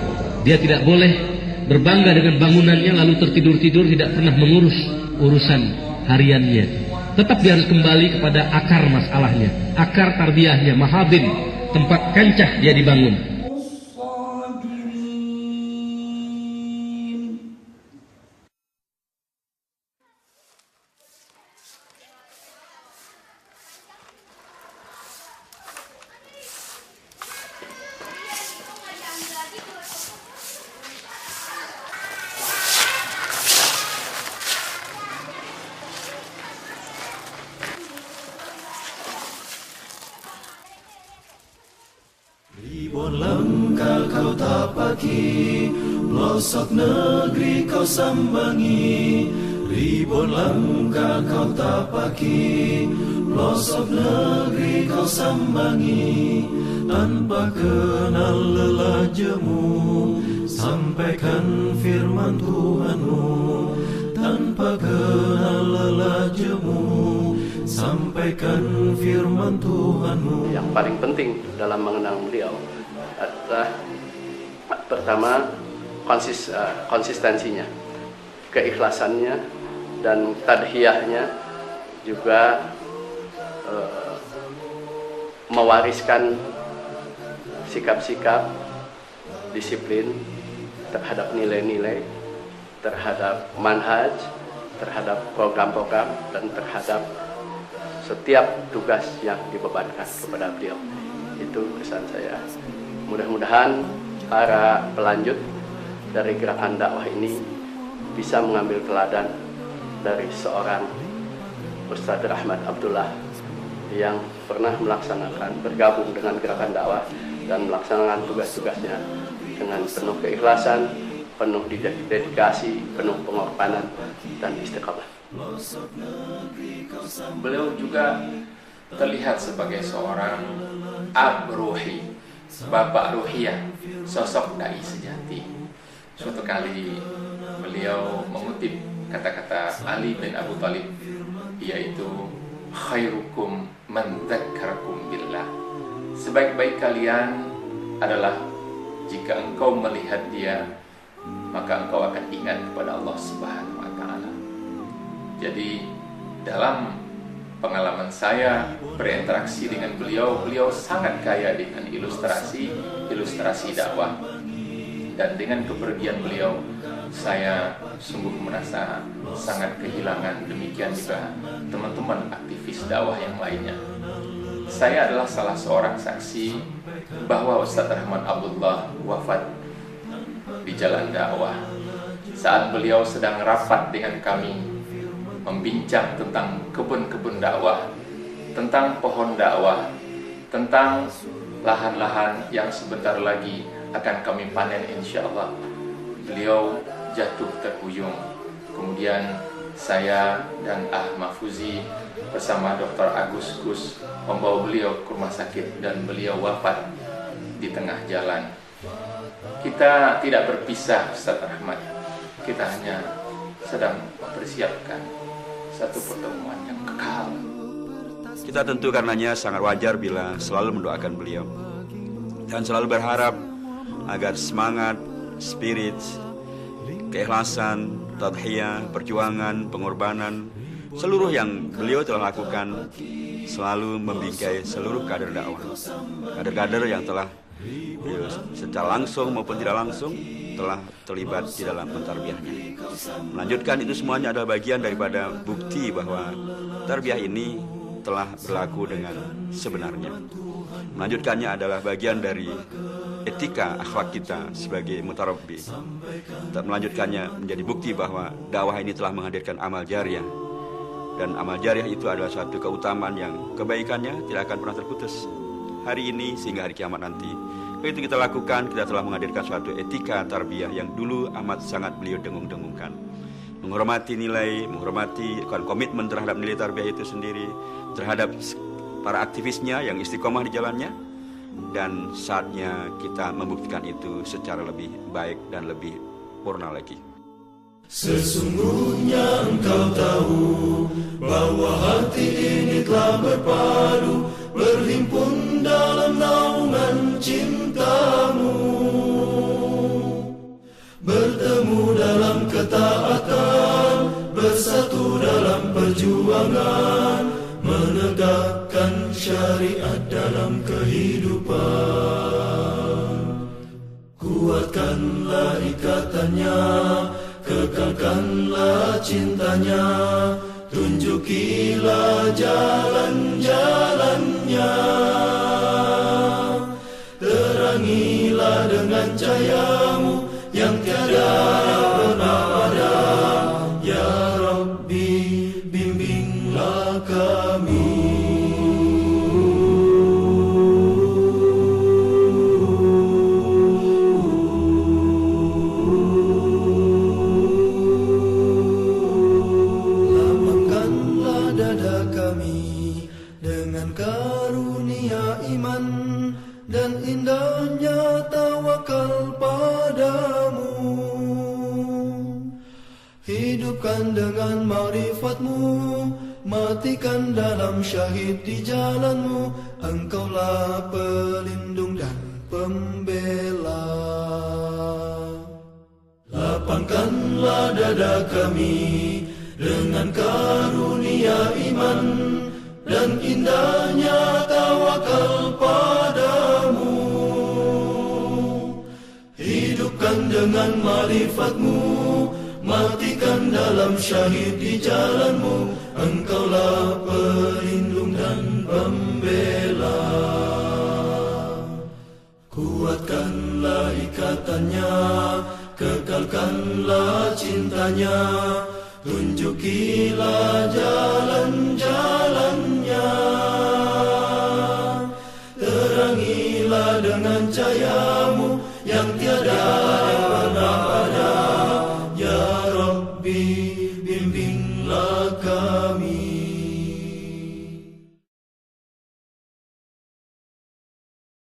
Dia tidak boleh berbangga dengan bangunannya lalu tertidur-tidur tidak pernah mengurus urusan hariannya. Tetap dia harus kembali kepada akar masalahnya, akar tarbiyahnya, mahabin, tempat kancah dia dibangun. Ribuan langkah kau tapaki, pelosok negeri kau sambangi. Ribuan langkah kau tapaki, pelosok negeri kau sambangi. tanpa kenal lelah jemu, sampaikan firman Tuhanmu. Tanpa kenal lelah jemu, sampaikan firman Tuhanmu. Yang paling penting dalam mengenal beliau adalah pertama konsistensinya, keikhlasannya, dan tadhiyahnya, juga mewariskan sikap-sikap disiplin terhadap nilai-nilai, terhadap manhaj, terhadap program-program, dan terhadap setiap tugas yang dibebankan kepada beliau. Itu kesan saya. Mudah-mudahan para pelanjut dari gerakan dakwah ini bisa mengambil teladan dari seorang Ustadz Rahmat Abdullah yang pernah bergabung dengan gerakan dakwah dan melaksanakan tugas-tugasnya dengan penuh keikhlasan, penuh dedikasi, penuh pengorbanan, dan istiqamah. Beliau juga terlihat sebagai seorang ab ruhi, bapak ruhiyah, sosok dai sejati. Suatu kali beliau mengutip kata-kata Ali bin Abu Thalib, yaitu khairukum man dzakarakum billah. Sebaik-baik kalian adalah jika engkau melihat dia, maka engkau akan ingat kepada Allah Subhanahu wa Ta'ala. Jadi dalam pengalaman saya berinteraksi dengan beliau, beliau sangat kaya dengan ilustrasi dakwah. Dan dengan kepergian beliau, saya sungguh merasa sangat kehilangan. Demikian juga teman-teman aktivis dakwah yang lainnya. Saya adalah salah seorang saksi bahwa Ustadz Rahmat Abdullah wafat di jalan dakwah saat beliau sedang rapat dengan kami membincang tentang kebun-kebun dakwah, tentang pohon dakwah, tentang lahan-lahan yang sebentar lagi akan kami panen insya Allah. Beliau jatuh terhuyung. Kemudian saya dan Mahfuzi bersama Dr. Agus Gus membawa beliau ke rumah sakit dan beliau wafat di tengah jalan. Kita tidak berpisah, Ustadz Rahmat. Kita hanya sedang mempersiapkan satu pertemuan yang kekal. Kita tentu karenanya sangat wajar bila selalu mendoakan beliau dan selalu berharap agar semangat, spirit, keikhlasan, tadhiyah, perjuangan, pengorbanan, seluruh yang beliau telah lakukan selalu membingkai seluruh kader dakwah. Kader-kader yang telah secara langsung maupun tidak langsung telah terlibat di dalam mentarbiyahnya. Melanjutkan itu semuanya adalah bagian daripada bukti bahwa tarbiyah ini telah berlaku dengan sebenarnya. Melanjutkannya adalah bagian dari etika akhlak kita sebagai mutarabbi. Melanjutkannya menjadi bukti bahwa dakwah ini telah menghadirkan amal jariah. Dan amal jariah itu adalah suatu keutamaan yang kebaikannya tidak akan pernah terputus. Hari ini sehingga hari kiamat nanti. Begitu kita lakukan, kita telah menghadirkan suatu etika tarbiyah yang dulu amat sangat beliau dengung-dengungkan. Menghormati nilai, menghormati komitmen terhadap nilai tarbiyah itu sendiri, terhadap para aktivisnya yang istiqomah di jalannya, dan saatnya kita membuktikan itu secara lebih baik dan lebih purna lagi. Sesungguhnya engkau tahu bahwa hati ini telah berpadu, berhimpun dalam naungan cintamu, bertemu dalam ketaatan, bersatu dalam perjuangan, menegakkan syariat dalam kehidupan. Kuatkanlah ikatannya, kekalkanlah cintanya, tunjukilah jalan-jalannya, terangilah dengan cahayamu yang tiada pernah ada. Ya Rabbi, bimbinglah kami. Dan dalam syahid di jalanmu, Engkaulah pelindung dan pembela. Lapangkanlah dada kami dengan karunia iman dan indahnya tawakal padamu. Hidupkan dengan ma'rifatmu, matikan dalam syahid di jalanmu, Engkaulah pelindung dan pembela. Kuatkanlah ikatannya, kekalkanlah cintanya, tunjukilah jalan